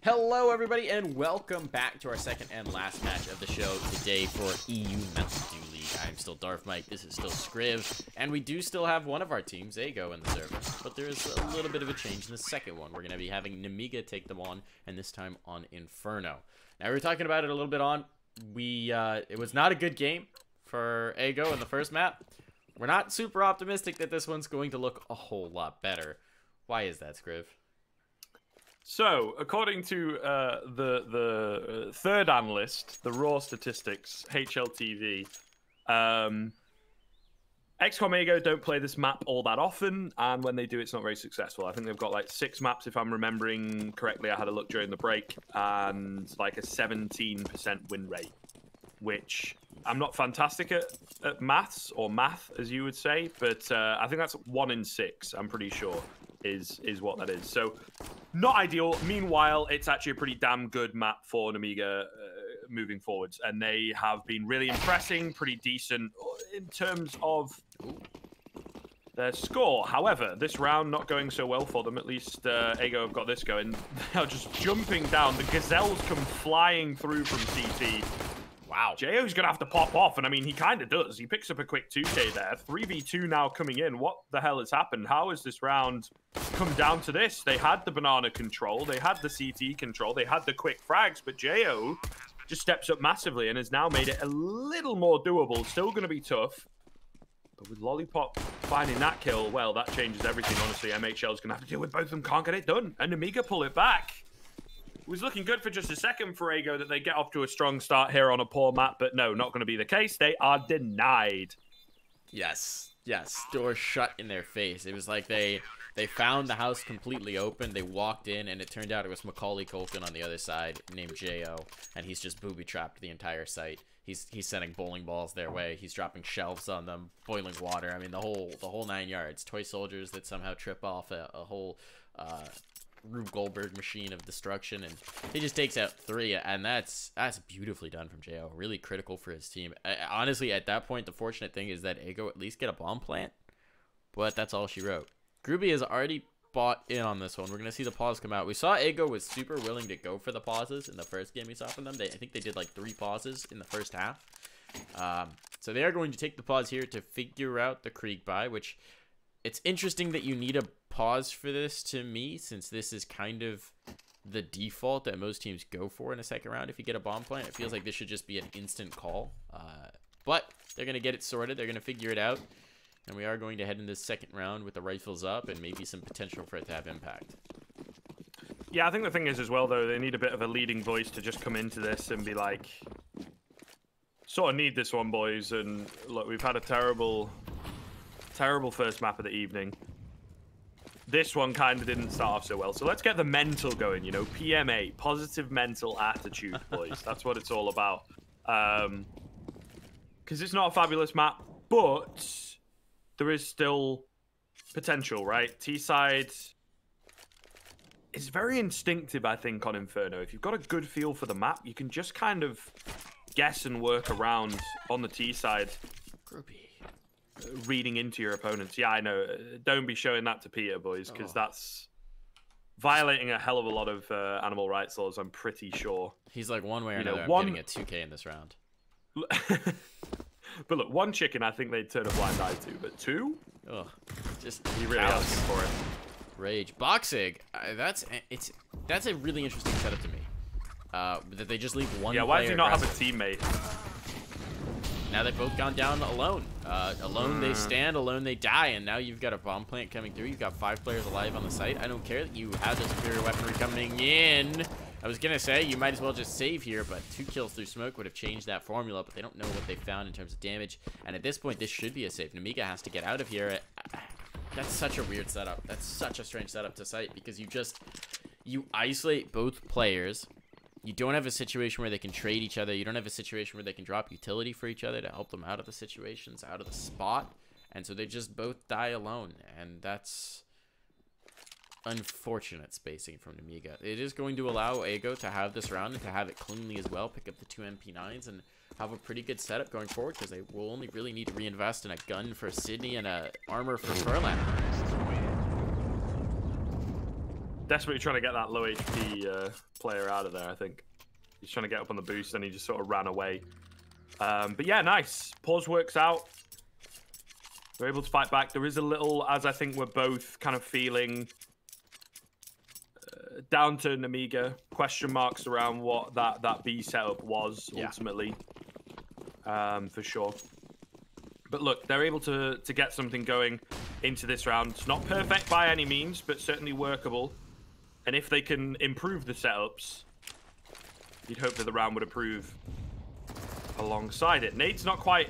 Hello everybody and welcome back to our second and last match of the show today for EU Mountain Dew League. I'm still Darth Mike, this is still Scriv, and we do still have one of our teams, Csgo, in the server. But there is a little bit of a change in the second one. We're going to be having Nemiga take them on, and this time on Inferno. Now we were talking about it a little bit on. It was not a good game for Csgo in the first map. We're not super optimistic that this one's going to look a whole lot better. Why is that, Scriv? So, according to the third analyst, the raw statistics, HLTV, XCOM Csgo don't play this map all that often, and when they do, it's not very successful. I think they've got like 6 maps, if I'm remembering correctly. I had a look during the break, and like a 17% win rate, which I'm not fantastic at maths, or math, as you would say, but I think that's 1 in 6, I'm pretty sure, is what that is. So, not ideal. Meanwhile, it's actually a pretty damn good map for Nemiga moving forwards, and they have been really impressing, pretty decent in terms of their score. However, this round not going so well for them. At least Csgo have got this going. They're just jumping down. The gazelles come flying through from CT. Wow. Jo's going to have to pop off, and I mean, he kind of does. He picks up a quick 2K there. 3v2 now coming in. What the hell has happened? How has this round come down to this? They had the banana control. They had the CT control. They had the quick frags, but Jo just steps up massively and has now made it a little more doable. Still going to be tough. But with Lollipop finding that kill, well, that changes everything, honestly. MHL is going to have to deal with both of them. Can't get it done. And Nemiga pull it back. It was looking good for just a second for Csgo that they get off to a strong start here on a poor map, but no, not going to be the case. They are denied. Yes, door shut in their face. It was like they found the house completely open, they walked in, and it turned out it was Macaulay Culkin on the other side named Jo, and he's just booby-trapped the entire site. He's sending bowling balls their way, he's dropping shelves on them, boiling water, I mean the whole 9 yards. Toy soldiers that somehow trip off a whole Rube Goldberg machine of destruction, and he just takes out 3, and that's beautifully done from Jo. Really critical for his team. Honestly, at that point, the fortunate thing is that Csgo at least get a bomb plant, but that's all she wrote. Groovy has already bought in on this one. We're gonna see the pause come out. We saw Csgo was super willing to go for the pauses in the first game we saw from them. I think they did like 3 pauses in the first half. So they are going to take the pause here to figure out the Krieg buy, which it's interesting that you need a pause for this to me, since this is kind of the default that most teams go for in a second round. If you get a bomb plant, it feels like this should just be an instant call. But they're going to get it sorted. They're going to figure it out. And we are going to head in this second round with the rifles up and maybe some potential for it to have impact. Yeah, I think the thing is as well, though, they need a bit of a leading voice to just come into this and be like, sort of need this one, boys. And look, we've had a terrible first map of the evening. This one kind of didn't start off so well. So let's get the mental going, you know, PMA, positive mental attitude, boys. That's what it's all about. Because it's not a fabulous map, but there is still potential, right? T-side is very instinctive, I think, on Inferno. If you've got a good feel for the map, you can just kind of guess and work around on the T-side. Groupie. Reading into your opponents. Yeah, I know. Don't be showing that to Peter, boys, because that's violating a hell of a lot of animal rights laws, I'm pretty sure. He's like, one way or another, I'm getting a 2K in this round. But look, 1 chicken, I think they'd turn a blind eye to, but 2? Ugh. Just he really asking for it. Rage. Boxig, that's a really interesting setup to me. That they just leave one player. Yeah, why does he not have a aggressive. teammate? Now they've both gone down alone. Alone they stand, alone they die, and now you've got a bomb plant coming through. You've got 5 players alive on the site. I don't care that you have the superior weaponry coming in. I was gonna say, you might as well just save here, but 2 kills through smoke would have changed that formula, but they don't know what they found in terms of damage. And at this point, this should be a save. Nemiga has to get out of here. That's such a weird setup. That's such a strange setup to site, because you isolate both players. You don't have a situation where they can trade each other. You don't have a situation where they can drop utility for each other to help them out of the situations, out of the spot. And so they just both die alone. And that's unfortunate spacing from Nemiga. It is going to allow Csgo to have this round and to have it cleanly as well. Pick up the 2 MP9s and have a pretty good setup going forward, because they will only really need to reinvest in a gun for Sydney and a armor for Furlan. Desperately trying to get that low HP player out of there, I think. He's trying to get up on the boost, and he just sort of ran away. But yeah, nice. Pause works out. They're able to fight back. There is a little, as I think we're both kind of feeling, down to Nemiga. Question marks around what that B setup was, ultimately. For sure. But look, they're able to get something going into this round. It's not perfect by any means, but certainly workable. And if they can improve the setups, you'd hope that the round would improve alongside it. Nade's not quite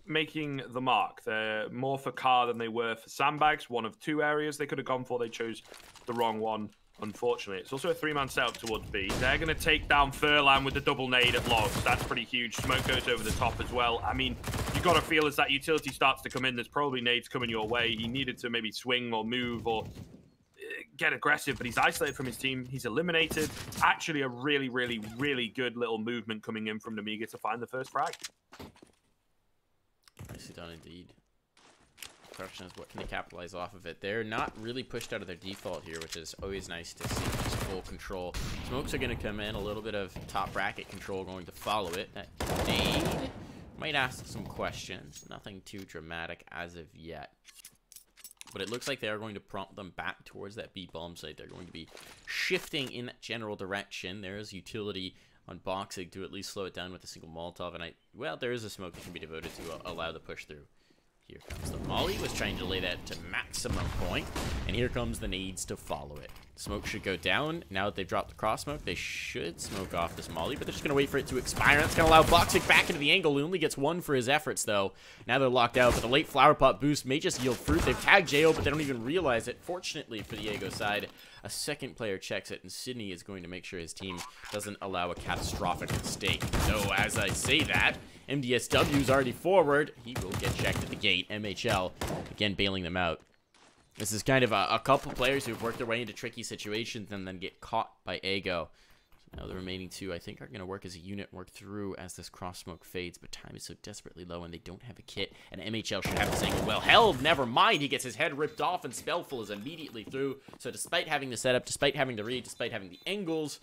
making the mark. They're more for car than they were for sandbags. One of two areas they could have gone for. They chose the wrong one, unfortunately. It's also a three-man setup towards B. They're going to take down Furlan with the double nade at logs. That's pretty huge. Smoke goes over the top as well. I mean, you got to feel as that utility starts to come in, there's probably nades coming your way. He needed to maybe swing or move or get aggressive, but he's isolated from his team. He's eliminated. Actually, a really, really, really good little movement coming in from Nemiga to find the first frag. Nicely done indeed. The question is, what can they capitalize off of it? They're not really pushed out of their default here, which is always nice to see. Just full control. Smokes are going to come in. A little bit of top bracket control going to follow it. That nade might ask some questions. Nothing too dramatic as of yet. But it looks like they are going to prompt them back towards that B bomb site. They're going to be shifting in that general direction. There is utility on boxing to at least slow it down with a single Molotov. And well, there is a smoke that can be devoted to allow the push through. Here comes the molly. Was trying to lay that to maximum point. And here comes the nades to follow it. Smoke should go down. Now that they've dropped the cross smoke, they should smoke off this molly, but they're just going to wait for it to expire. That's going to allow Boxic back into the angle. He only gets one for his efforts, though. Now they're locked out, but the late flower pot boost may just yield fruit. They've tagged Csgo, but they don't even realize it. Fortunately for the Csgo side, a second player checks it, and Sydney is going to make sure his team doesn't allow a catastrophic mistake. So as I say that, MDSW is already forward. He will get checked at the gate. MHL, again, bailing them out. This is kind of a couple players who've worked their way into tricky situations and then get caught by Csgo. So now the remaining two, I think, are going to work as a unit, work through as this cross smoke fades, but time is so desperately low and they don't have a kit. And MHL should have this angle well held. Never mind, he gets his head ripped off and Spellful is immediately through. So despite having the setup, despite having the read, despite having the angles,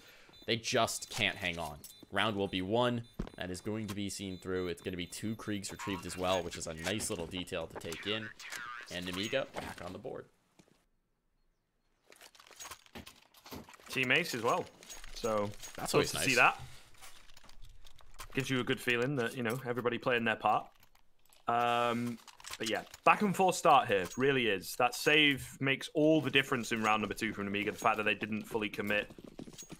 they just can't hang on. Round will be won. That is going to be seen through. It's going to be 2 Kriegs retrieved as well, which is a nice little detail to take in. And Nemiga back on the board. Team ace as well. So that's always nice to see that. Gives you a good feeling that, you know, everybody playing their part. But yeah, back and forth start here. Really is. That save makes all the difference in round number 2 from Nemiga. The fact that they didn't fully commit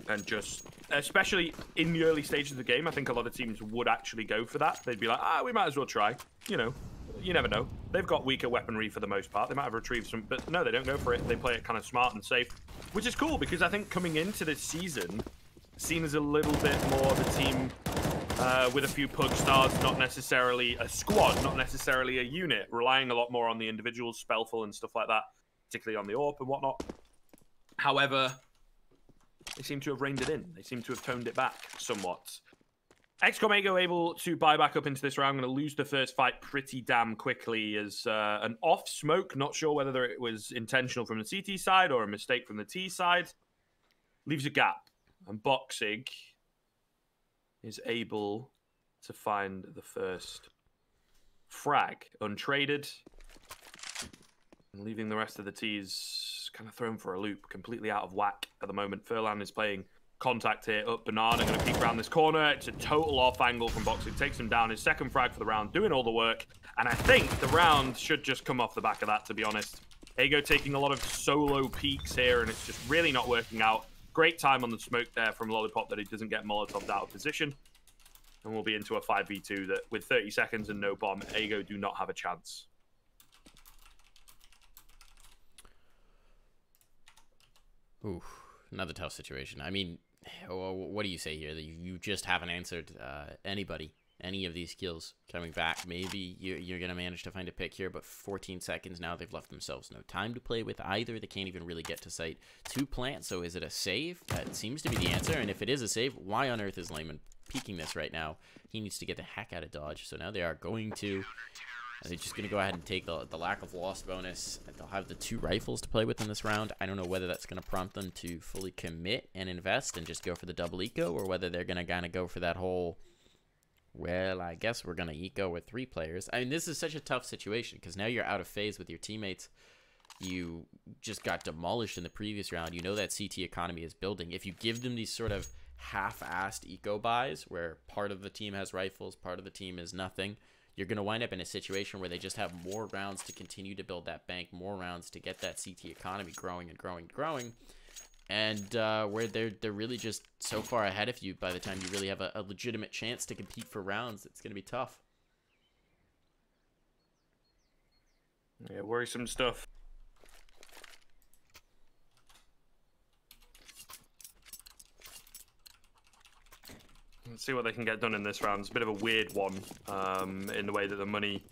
and just, especially in the early stages of the game, I think a lot of teams would actually go for that. They'd be like, we might as well try. You know, you never know. They've got weaker weaponry for the most part. They might have retrieved some, but no, they don't go for it. They play it kind of smart and safe, which is cool because I think coming into this season, seen as a little bit more of a team with a few pug stars, not necessarily a squad, not necessarily a unit, relying a lot more on the individuals, Spellful and stuff like that, particularly on the AWP and whatnot. However, they seem to have reined it in. They seem to have toned it back somewhat. Csgo able to buy back up into this round. I'm going to lose the first fight pretty damn quickly as an off smoke. Not sure whether it was intentional from the CT side or a mistake from the T side. Leaves a gap. And Boxig is able to find the first frag untraded. And leaving the rest of the T's kind of thrown for a loop, completely out of whack at the moment. Furlan is playing contact here, up Banana, going to peek around this corner. It's a total off angle from Boxing, takes him down. His second frag for the round, doing all the work. And I think the round should just come off the back of that, to be honest. Csgo taking a lot of solo peeks here, and it's just really not working out. Great time on the smoke there from Lollipop that he doesn't get Molotov'd out of position. And we'll be into a 5v2 that, with 30 seconds and no bomb, Csgo do not have a chance. Ooh, another tough situation. I mean, what do you say here? That you just haven't answered anybody, any of these kills coming back. Maybe you're going to manage to find a pick here, but 14 seconds now, they've left themselves no time to play with either. They can't even really get to site to plant, so is it a save? That seems to be the answer, and if it is a save, why on earth is Lehman peeking this right now? He needs to get the heck out of Dodge, so now they are going to And they're just going to go ahead and take the lack of loss bonus. They'll have the 2 rifles to play with in this round. I don't know whether that's going to prompt them to fully commit and invest and just go for the double eco, or whether they're going to kind of go for that whole, well, I guess we're going to eco with 3 players. I mean, this is such a tough situation because now you're out of phase with your teammates. You just got demolished in the previous round. You know that CT economy is building. If you give them these sort of half-assed eco buys where part of the team has rifles, part of the team is nothing, you're going to wind up in a situation where they just have more rounds to continue to build that bank, more rounds to get that CT economy growing and growing and growing, and where they're really just so far ahead of you by the time you really have a legitimate chance to compete for rounds. It's going to be tough. Yeah, worrisome stuff. Let's see what they can get done in this round. It's a bit of a weird one in the way that the money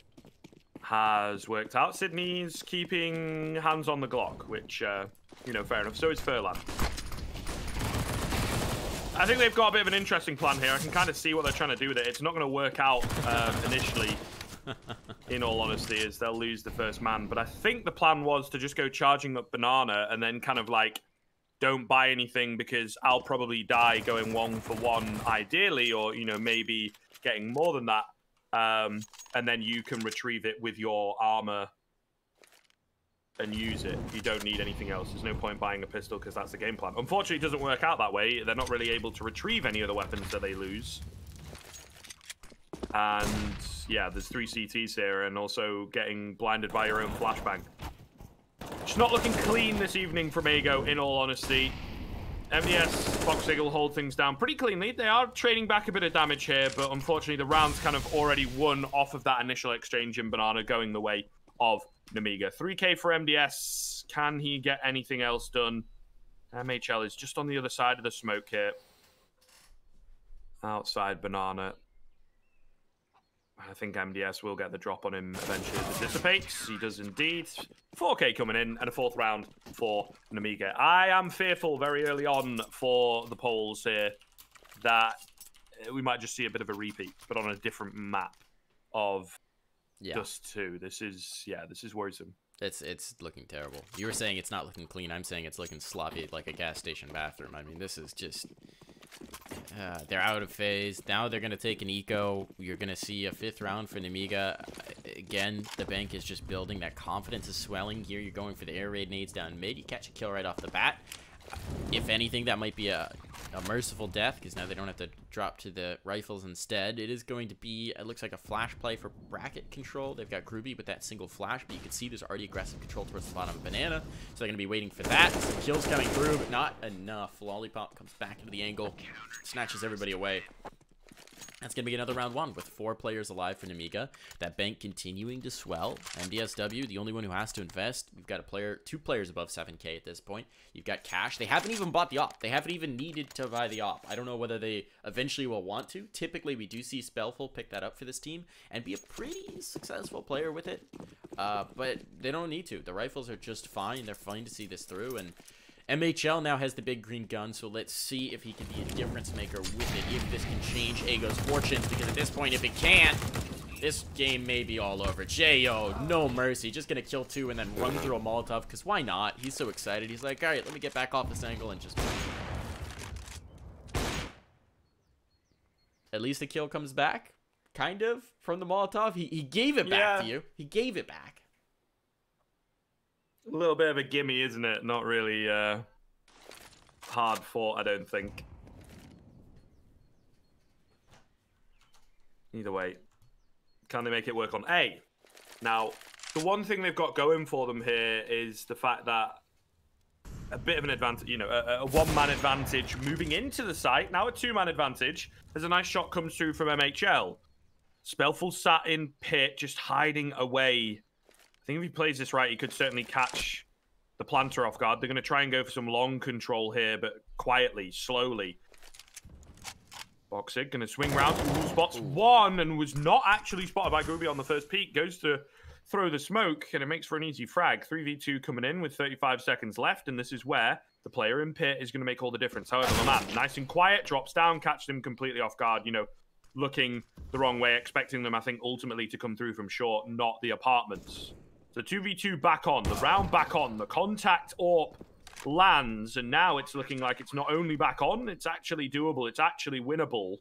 has worked out. Sydney's keeping hands on the Glock, which, you know, fair enough. So is Furlan. I think they've got a bit of an interesting plan here. I can kind of see what they're trying to do with it. It's not going to work out initially, in all honesty, as they'll lose the first man. But I think the plan was to just go charging up Banana and then kind of like, don't buy anything because I'll probably die going 1-for-1 ideally, or, you know, maybe getting more than that. And then you can retrieve it with your armor and use it. You don't need anything else. There's no point buying a pistol because that's the game plan. Unfortunately, it doesn't work out that way. They're not really able to retrieve any of the weapons that they lose. And yeah, there's 3 CTs here, and also getting blinded by your own flashbang. It's not looking clean this evening from Ego, in all honesty. MDS, Foxeagle hold things down pretty cleanly. They are trading back a bit of damage here, but unfortunately the round's kind of already won off of that initial exchange in Banana, going the way of Nemiga. 3K for MDS. Can he get anything else done? MHL is just on the other side of the smoke here. Outside Banana. I think MDS will get the drop on him eventually as it dissipates. He does indeed. 4K coming in, and a 4th round for Nemiga. I am fearful very early on for the polls here that we might just see a bit of a repeat, but on a different map of Dust 2. This is worrisome. It's looking terrible. You were saying it's not looking clean. I'm saying it's looking sloppy like a gas station bathroom. I mean, this is just... they're out of phase. Now they're going to take an eco. You're going to see a 5th round for Nemiga. Again, the bank is just building. That confidence is swelling. Here you're going for the air raid nades down mid. You catch a kill right off the bat. If anything, that might be a merciful death, because now they don't have to drop to the rifles instead. It is going to be, it looks like a flash play for bracket control. They've got Groovy with that single flash, but you can see there's already aggressive control towards the bottom of Banana. So they're going to be waiting for that. Some kills coming through, but not enough. Lollipop comes back into the angle, snatches everybody away. That's going to be another round 1 with 4 players alive for Nemiga. That bank continuing to swell. MDSW, the only one who has to invest. We've got 2 players above 7K at this point. You've got cash. They haven't even bought the op. They haven't even needed to buy the op. I don't know whether they eventually will want to. Typically, we do see Spellful pick that up for this team and be a pretty successful player with it. But they don't need to. The rifles are just fine. They're fine to see this through, and MHL now has the big green gun, so let's see if he can be a difference maker with it, if this can change Ego's fortunes, because at this point, if it can't, this game may be all over. J.O., no mercy, just gonna kill 2 and then run through a Molotov, because why not? He's so excited. He's like, alright, let me get back off this angle and just... At least the kill comes back, kind of, from the Molotov. He gave it back to you. He gave it back. A little bit of a gimme, isn't it? Not really hard fought, I don't think. Either way, can they make it work on A? Now, the one thing they've got going for them here is the fact that a bit of an advantage, you know, a 1-man advantage moving into the site. Now a 2-man advantage. There's a nice shot comes through from MHL. Spellful sat in pit, just hiding away. I think if he plays this right, he could certainly catch the planter off guard. They're going to try and go for some long control here, but quietly, slowly. Boxig going to swing round. Ooh, spots 1 and was not actually spotted by Groovy on the first peek. Goes to throw the smoke, and it makes for an easy frag. 3v2 coming in with 35 seconds left, and this is where the player in pit is going to make all the difference. However, the man, nice and quiet, drops down, catches him completely off guard. You know, looking the wrong way, expecting them, I think, ultimately to come through from short, not the apartments. So 2v2 back on, the round back on, the contact AWP lands, and now it's looking like it's not only back on, it's actually doable, it's actually winnable.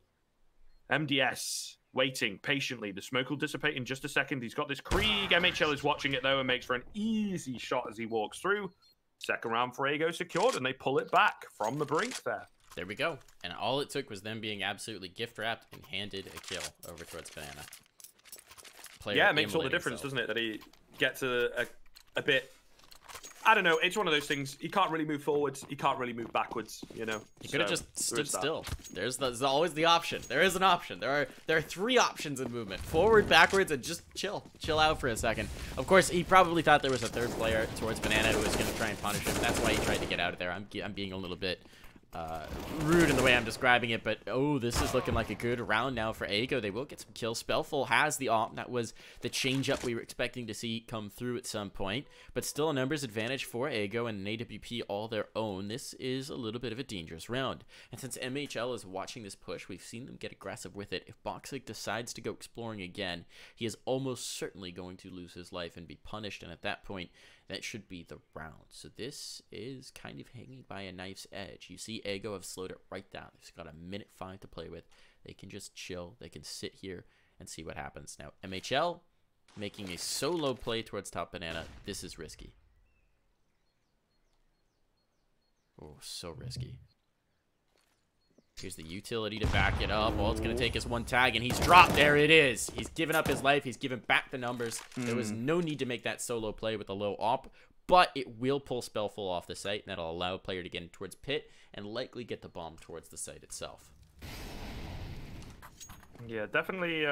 MDS waiting patiently. The smoke will dissipate in just a second. He's got this Krieg. MHL is watching it, though, and makes for an easy shot as he walks through. Second round for Ego secured, and they pull it back from the brink there. There we go. And all it took was them being absolutely gift-wrapped and handed a kill over towards Banana. Yeah, it makes all the difference, doesn't it? That he gets a bit... I don't know. It's one of those things. He can't really move forwards. He can't really move backwards. You know. He could have just stood still. There's always the option. There is an option. There are 3 options in movement: forward, backwards, and just chill out for a second. Of course, he probably thought there was a third player towards Banana who was going to try and punish him. That's why he tried to get out of there. I'm being a little bit rude in the way I'm describing it, but oh, this is looking like a good round now for Ego. They will get some kills. Spellful has the op. That was the change up we were expecting to see come through at some point, but still a numbers advantage for Ego and an AWP all their own. This is a little bit of a dangerous round, and since MHL is watching this push, we've seen them get aggressive with it. If Boxig decides to go exploring again, he is almost certainly going to lose his life and be punished, and at that point, that should be the round. So this is kind of hanging by a knife's edge. You see Ego have slowed it right down. They've got a minute 5 to play with. They can just chill. They can sit here and see what happens. Now, MHL making a solo play towards top Banana. This is risky. Oh, so risky. Here's the utility to back it up. All it's going to take is one tag, and he's dropped. There it is. He's given up his life. He's given back the numbers. There was no need to make that solo play with a low op, but it will pull Spellful off the site, and that'll allow a player to get in towards Pit and likely get the bomb towards the site itself. Yeah, definitely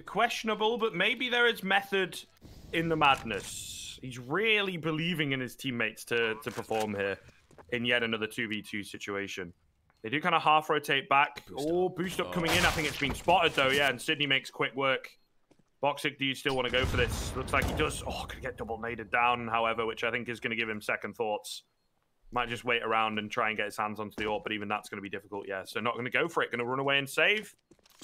questionable, but maybe there is method in the madness. He's really believing in his teammates to perform here in yet another 2v2 situation. They do kind of half rotate back. Boost up coming in. I think it's being spotted though. Yeah, and Sydney makes quick work. Boxic, do you still want to go for this? Looks like he does. Oh, could get double naded down, however, which I think is going to give him second thoughts. Might just wait around and try and get his hands onto the AWP, but even that's going to be difficult. Yeah, so not going to go for it. Going to run away and save.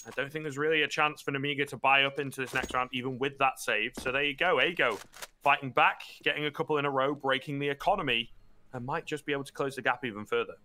I don't think there's really a chance for Nemiga to buy up into this next round, even with that save. So there you go. Ego fighting back, getting a couple in a row, breaking the economy, and might just be able to close the gap even further.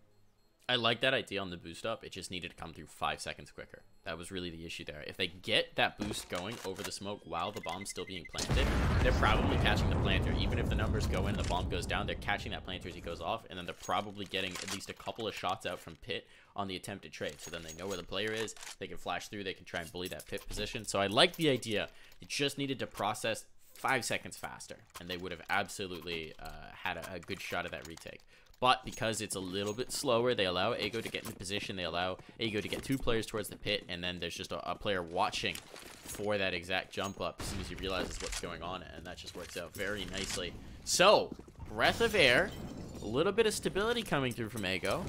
I like that idea on the boost up. It just needed to come through 5 seconds quicker. That was really the issue there. If they get that boost going over the smoke while the bomb's still being planted, they're probably catching the planter. Even if the numbers go in and the bomb goes down, they're catching that planter as he goes off, and then they're probably getting at least a couple of shots out from Pit on the attempted trade. So then they know where the player is. They can flash through. They can try and bully that Pit position. So I like the idea. It just needed to process 5 seconds faster, and they would have absolutely had a good shot at that retake. But because it's a little bit slower, they allow Ego to get in position. They allow Ego to get 2 players towards the Pit, and then there's just a player watching for that exact jump up as soon as he realizes what's going on, and that just works out very nicely. So, breath of air, a little bit of stability coming through from Ego,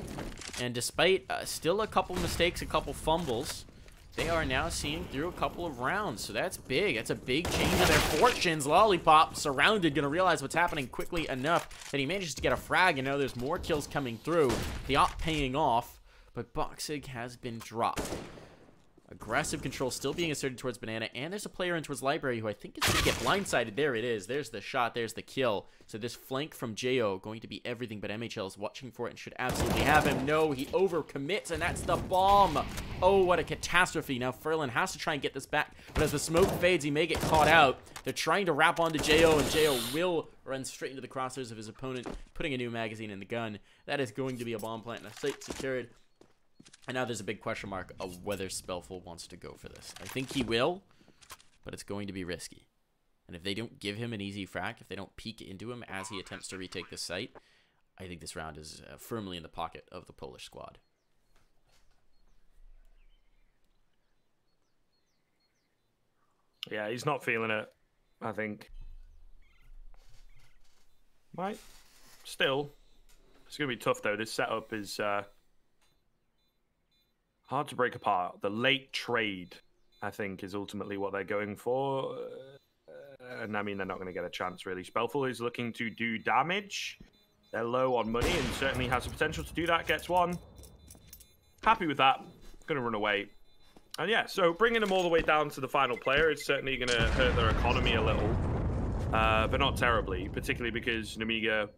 and despite still a couple mistakes, a couple fumbles, they are now seeing through a couple of rounds, so that's big. That's a big change in their fortunes. Lollipop, surrounded, gonna realize what's happening quickly enough that he manages to get a frag, and now there's more kills coming through. The op paying off, but Boxig has been dropped. Aggressive control still being asserted towards Banana, and there's a player in towards Library who I think is going to get blindsided. There it is. There's the shot. There's the kill. So this flank from Csgo going to be everything, but MHL is watching for it and should absolutely have him. No, he overcommits, and that's the bomb. Oh, what a catastrophe. Now Ferlin has to try and get this back, but as the smoke fades, he may get caught out. They're trying to wrap onto Csgo, and Csgo will run straight into the crosshairs of his opponent, putting a new magazine in the gun. That is going to be a bomb plant and a site secured. And now there's a big question mark of whether Spellful wants to go for this. I think he will, but it's going to be risky. And if they don't give him an easy frack, if they don't peek into him as he attempts to retake the site, I think this round is firmly in the pocket of the Polish squad. Yeah, he's not feeling it, I think. Might. Still. It's going to be tough, though. This setup is... hard to break apart. The late trade, I think, is ultimately what they're going for. And I mean, they're not going to get a chance, really. Spellful is looking to do damage. They're low on money and certainly has the potential to do that. Gets one. Happy with that. Going to run away. And yeah, so bringing them all the way down to the final player is certainly going to hurt their economy a little. But not terribly, particularly because Nemiga,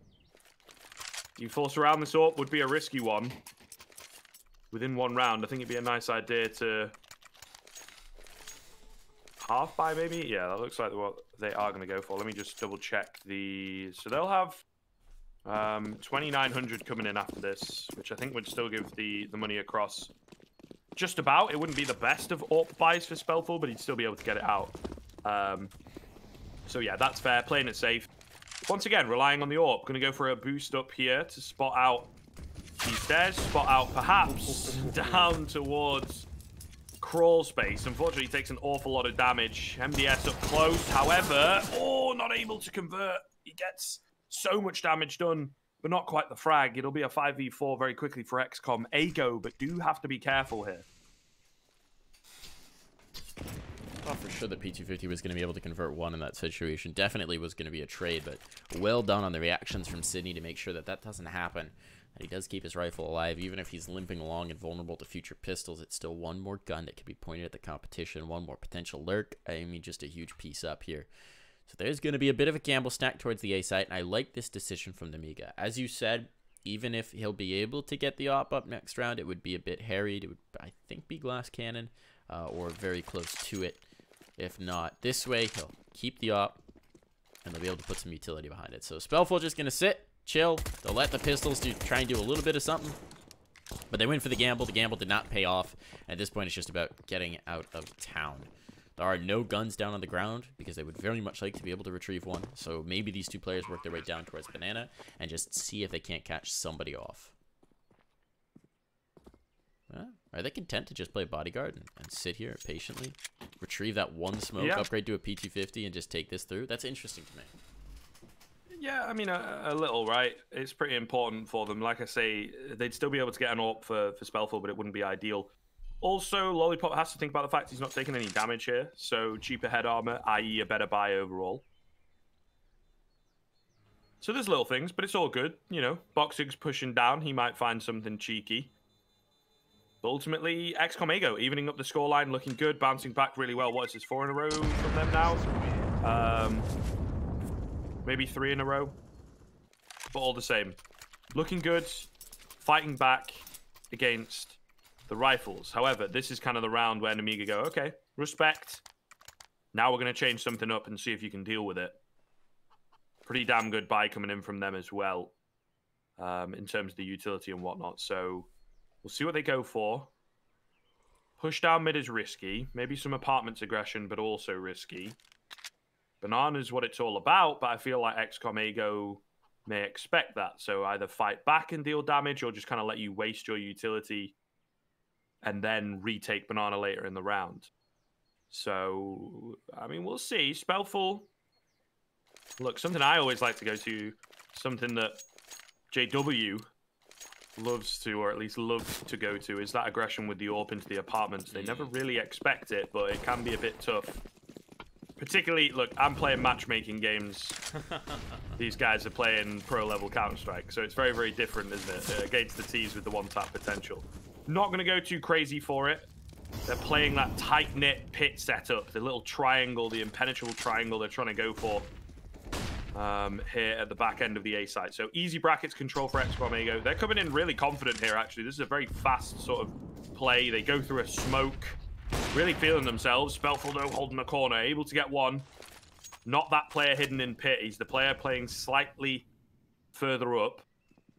you force around this AWP would be a risky one. Within one round, I think it'd be a nice idea to half buy maybe. Yeah, that looks like what they are going to go for. Let me just double check the. So they'll have 2,900 coming in after this, which I think would still give the money across. Just about. It wouldn't be the best of AWP buys for Spellful, but he'd still be able to get it out. So yeah, that's fair. Playing it safe. Once again, relying on the AWP. Going to go for a boost up here to spot out these stairs. Spot out perhaps down towards crawl space. Unfortunately, he takes an awful lot of damage. MDS up close. However, not able to convert. He gets so much damage done, but not quite the frag. It'll be a 5v4 very quickly for Csgo, but do have to be careful here. Thought for sure that P250 was going to be able to convert one in that situation. Definitely was going to be a trade, but well done on the reactions from Sydney to make sure that that doesn't happen. And he does keep his rifle alive. Even if he's limping along and vulnerable to future pistols, it's still one more gun that can be pointed at the competition, one more potential lurk. I mean, just a huge piece up here. So there's going to be a bit of a gamble stack towards the A site, and I like this decision from Nemiga. As you said, even if he'll be able to get the AWP up next round, it would be a bit harried. It would, I think, be glass cannon or very close to it. If not, this way, he'll keep the AWP, and they'll be able to put some utility behind it. So Spellful just going to sit, chill. They'll let the pistols try and do a little bit of something. But they went for the gamble. The gamble did not pay off. And at this point, it's just about getting out of town. There are no guns down on the ground because they would very much like to be able to retrieve one. So maybe these two players work their way down towards Banana and just see if they can't catch somebody off. Are they content to just play bodyguard and sit here patiently, retrieve that one smoke, upgrade to a P250, and just take this through? That's interesting to me. Yeah, I mean, a little, right? It's pretty important for them. Like I say, they'd still be able to get an AWP for Spellful, but it wouldn't be ideal. Also, Lollipop has to think about the fact he's not taking any damage here, so cheaper head armor, i.e. a better buy overall. So there's little things, but it's all good. You know, Boxig's pushing down. He might find something cheeky. But ultimately, Csgo evening up the scoreline, looking good, bouncing back really well. What is this, 4 in a row from them now? Maybe 3 in a row. But all the same. Looking good, fighting back against the rifles. However, this is kind of the round where Nemiga go, okay, respect. Now we're going to change something up and see if you can deal with it. Pretty damn good buy coming in from them as well, in terms of the utility and whatnot. So we'll see what they go for. Push down mid is risky. Maybe some apartments aggression, but also risky. Banana is what it's all about, but I feel like Csgo may expect that. So either fight back and deal damage or just kind of let you waste your utility and then retake Banana later in the round. So, I mean, we'll see. Spellful. Look, something I always like to go to, something that JW loves to, or at least loves to go to, is that aggression with the AWP into the apartments. They never really expect it, but it can be a bit tough. Particularly, look, I'm playing matchmaking games. These guys are playing pro-level Counter-Strike, so it's very, very different, isn't it? Against the T's with the one-tap potential. Not going to go too crazy for it. They're playing that tight-knit pit setup, the little triangle, the impenetrable triangle they're trying to go for here at the back end of the A site. So easy brackets control for Csgo. They're coming in really confident here, actually. This is a very fast sort of play. They go through a smoke, really feeling themselves. Spellful, though, holding the corner, able to get one. Not that player hidden in pit. He's the player playing slightly further up.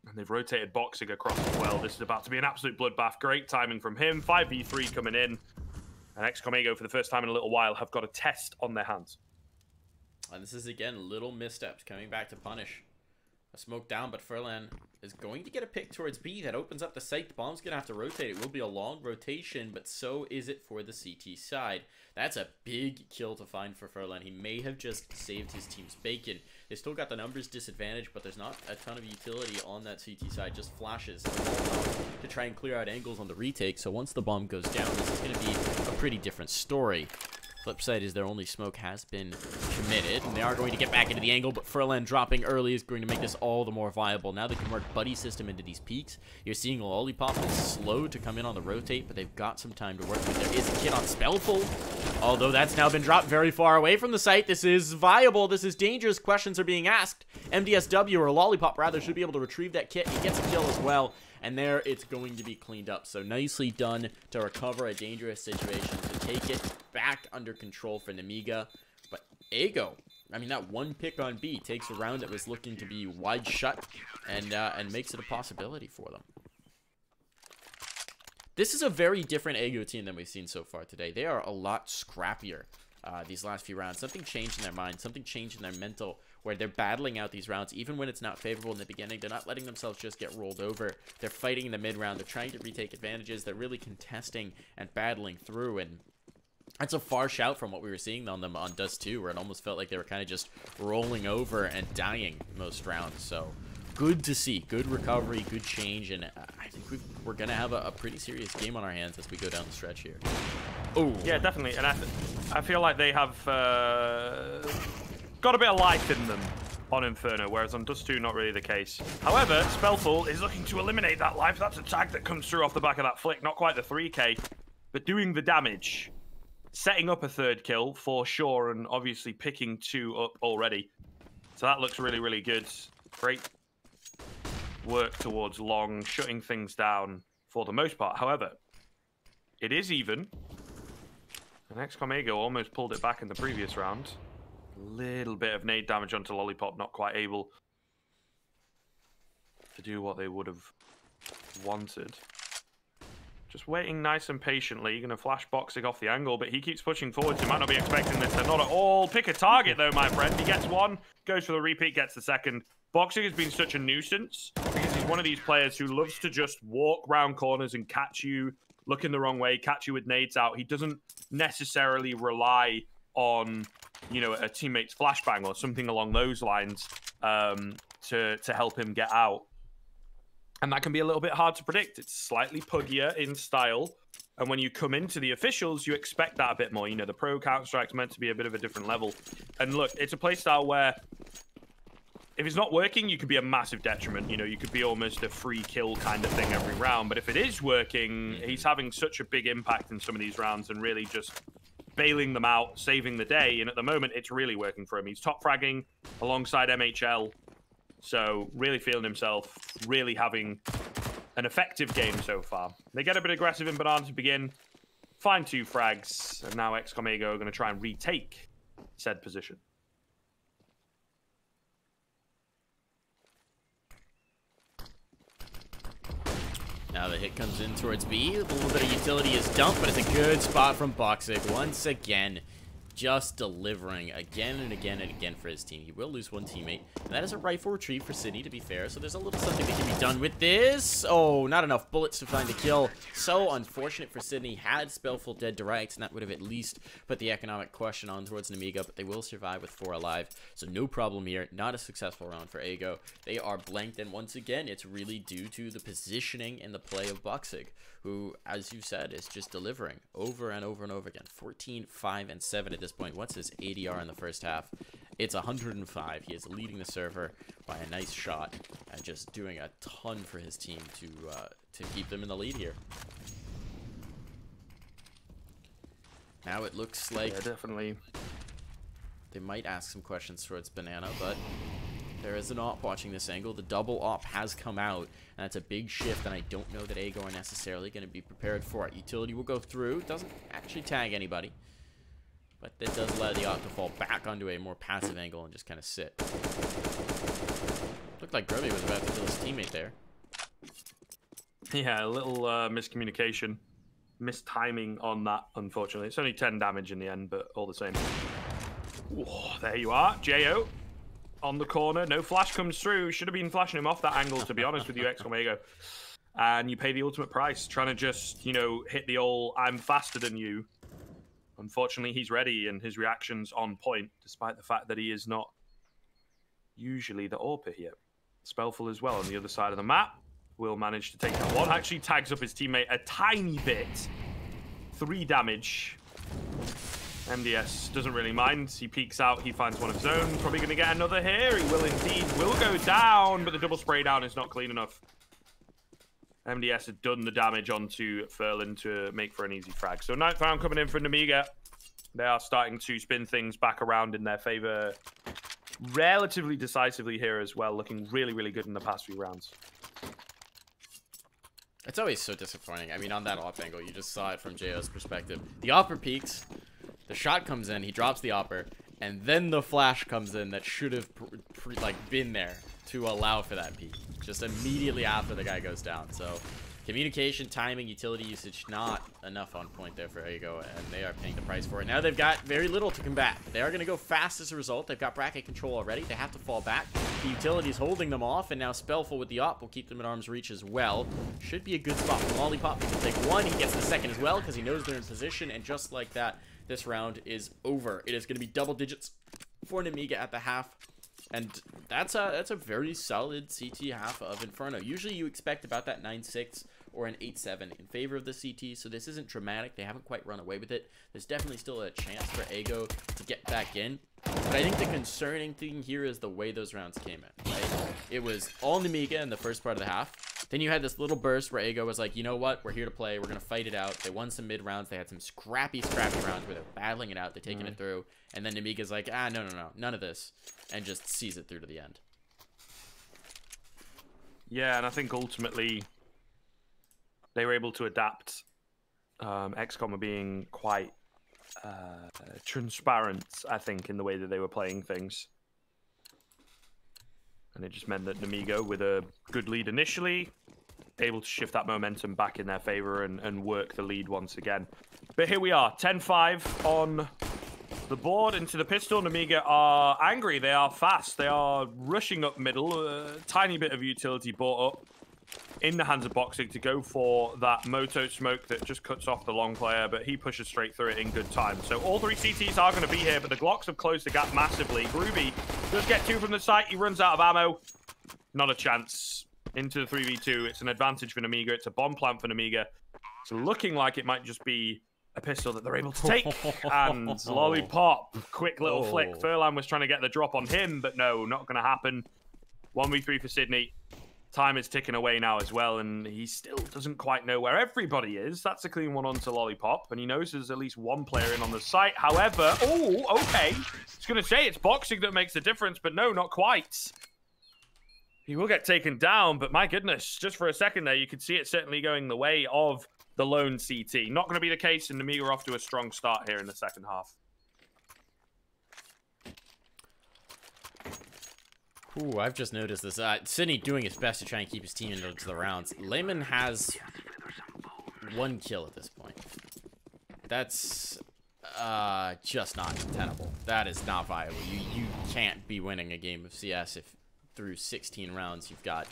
And they've rotated Boxig across as well. This is about to be an absolute bloodbath. Great timing from him. 5v3 coming in. And Csgo, for the first time in a little while, have got a test on their hands. And this is, again, little missteps coming back to punish. A smoke down, but Furlan is going to get a pick towards B. That opens up the site. The bomb's going to have to rotate. It will be a long rotation, but so is it for the CT side. That's a big kill to find for Furlan. He may have just saved his team's bacon. They still got the numbers disadvantage, but there's not a ton of utility on that CT side. Just flashes to try and clear out angles on the retake. So once the bomb goes down, this is going to be a pretty different story. Flip side is their only smoke has been committed, and they are going to get back into the angle, but Furlan dropping early is going to make this all the more viable. Now they can work buddy system into these peaks. You're seeing Lollipop is slow to come in on the rotate, but they've got some time to work with. There is a kid on Spellful, although that's now been dropped very far away from the site. This is viable. This is dangerous. Questions are being asked. MDSW, or Lollipop rather, should be able to retrieve that kit. He gets a kill as well. And there, it's going to be cleaned up. So nicely done to recover a dangerous situation, to take it back under control for Nemiga. But Ego, I mean, that one pick on B takes a round that was looking to be wide shut and makes it a possibility for them. This is a very different Ego team than we've seen so far today. They are a lot scrappier these last few rounds. Something changed in their mind. Something changed in their mental, where they're battling out these rounds even when it's not favorable in the beginning. They're not letting themselves just get rolled over. They're fighting in the mid round. They're trying to retake advantages. They're really contesting and battling through, and that's a far shout from what we were seeing on them on Dust 2, where it almost felt like they were kind of just rolling over and dying most rounds. So good to see. Good recovery, good change, and I think we're going to have a pretty serious game on our hands as we go down the stretch here. Oh, yeah, definitely. And I feel like they have got a bit of life in them on Inferno, whereas on Dust 2, not really the case. However, Spellful is looking to eliminate that life. That's a tag that comes through off the back of that flick. Not quite the 3k, but doing the damage. Setting up a third kill for sure, and obviously picking 2 up already. So that looks really, really good. Great work towards long, shutting things down for the most part. However, it is even. And Csgo almost pulled it back in the previous round. Little bit of nade damage onto Lollipop, not quite able to do what they would have wanted. Just waiting nice and patiently. Going to flash Boxig off the angle, but he keeps pushing forwards. He might not be expecting this. They're not at all. Pick a target, though, my friend. He gets one, goes for the repeat, gets the second. Boxig has been such a nuisance because he's one of these players who loves to just walk round corners and catch you looking the wrong way, catch you with nades out. He doesn't necessarily rely on, you know, a teammate's flashbang or something along those lines to help him get out. And that can be a little bit hard to predict. It's slightly puggier in style. And when you come into the officials, you expect that a bit more. You know, the pro Counter-Strike's meant to be a bit of a different level. And look, it's a playstyle where if it's not working, you could be a massive detriment. You know, you could be almost a free kill kind of thing every round. But if it is working, he's having such a big impact in some of these rounds and really just bailing them out, saving the day. And at the moment, it's really working for him. He's top fragging alongside MHL. So really feeling himself, really having an effective game so far. They get a bit aggressive in Banana to begin. Find 2 frags. And now Csgo are going to try and retake said position. Now the hit comes in towards B. A little bit of utility is dumped, but it's a good spot from Boxig. Once again, just delivering again and again and again for his team. He will lose one teammate, and that is a rifle retrieve for Sydney, to be fair, so there's a little something that can be done with this. Oh, not enough bullets to find a kill. So unfortunate for Sydney. Had Spellful dead direct, and that would have at least put the economic question on towards Nemiga, but they will survive with 4 alive, so no problem here. Not a successful round for Ego. They are blanked, and once again, it's really due to the positioning and the play of Boxig, who, as you said, is just delivering over and over and over again. 14, 5, and 7 at this point. What's his ADR in the first half? It's 105. He is leading the server by a nice shot and just doing a ton for his team to keep them in the lead here. Now it looks like definitely they might ask some questions towards Banana, but there is an op watching this angle. The double op has come out, and that's a big shift, and I don't know that Ego are necessarily going to be prepared for it. Utility will go through. Doesn't actually tag anybody, but that does allow the op to fall back onto a more passive angle and just kind of sit. Looked like Grubby was about to kill his teammate there. Yeah, a little miscommunication. Mistiming on that, unfortunately. It's only 10 damage in the end, but all the same. Whoa, there you are, Csgo. On the corner, no flash comes through. Should have been flashing him off that angle, to be honest with you, Csgo. And you pay the ultimate price, trying to just, you know, hit the old "I'm faster than you." Unfortunately, he's ready, and his reaction's on point, despite the fact that he is not usually the AWPer here. Spellful as well on the other side of the map. Will manage to take that one. Actually tags up his teammate a tiny bit. 3 damage. MDS doesn't really mind. He peeks out. He finds one of his own. Probably going to get another here. He will indeed. Will go down, but the double spray down is not clean enough. MDS had done the damage onto Furlan to make for an easy frag. So 9th round coming in for Nemiga. They are starting to spin things back around in their favor relatively decisively here as well. Looking really, really good in the past few rounds. It's always so disappointing. I mean, on that op angle, you just saw it from JO's perspective. The opper peaks, the shot comes in, he drops the opper, and then the flash comes in that should have been there to allow for that peak. Just immediately after the guy goes down. So communication, timing, utility usage, not enough on point there for Ego, and they are paying the price for it. Now they've got very little to combat. They are going to go fast as a result. They've got bracket control already. They have to fall back. The utility's holding them off, and now Spellful with the op will keep them at arm's reach as well. Should be a good spot for Lollipop. He can take one. He gets the second as well because he knows they're in position, and just like that, this round is over. It is going to be double digits for Nemiga at the half. And that's a very solid CT half of Inferno. Usually you expect about that 9-6 or an 8-7 in favor of the CT, so this isn't dramatic. They haven't quite run away with it. There's definitely still a chance for Ego to get back in. But I think the concerning thing here is the way those rounds came in, right? It was all Nemiga in the first part of the half. Then you had this little burst where Ego was like, you know what? We're here to play. We're going to fight it out. They won some mid rounds. They had some scrappy rounds where they're battling it out. They're taking it through. And then Nemiga's like, no, none of this. And just sees it through to the end. Yeah, and I think ultimately they were able to adapt. XCOM were being quite transparent, I think, in the way that they were playing things. And it just meant that Nemiga, with a good lead initially, able to shift that momentum back in their favor and work the lead once again. But here we are, 10-5 on the board into the pistol. Nemiga are angry. They are fast. They are rushing up middle. A tiny bit of utility brought up in the hands of Boxing to go for that Moto smoke that just cuts off the long player, but he pushes straight through it in good time. So all three CTs are going to be here, but the Glocks have closed the gap massively. Groovy does get two from the site. He runs out of ammo. Not a chance. Into the 3v2. It's an advantage for Nemiga. It's a bomb plant for Nemiga. It's looking like it might just be a pistol that they're able to take. And Lollipop, quick little flick. Furlan was trying to get the drop on him, but no, not going to happen. 1v3 for Sydney. Time is ticking away now as well, and he still doesn't quite know where everybody is. That's a clean one onto Lollipop, and he knows there's at least one player in on the site. However, okay. I was going to say it's Boxing that makes the difference, but no, not quite. He will get taken down, but my goodness, just for a second there, you could see it certainly going the way of the lone CT. Not going to be the case, and Nemiga are off to a strong start here in the second half. Ooh, I've just noticed this. Sydney doing his best to try and keep his team into the rounds. Lehman has 1 kill at this point. That's just not tenable. That is not viable. You can't be winning a game of CS if through 16 rounds you've got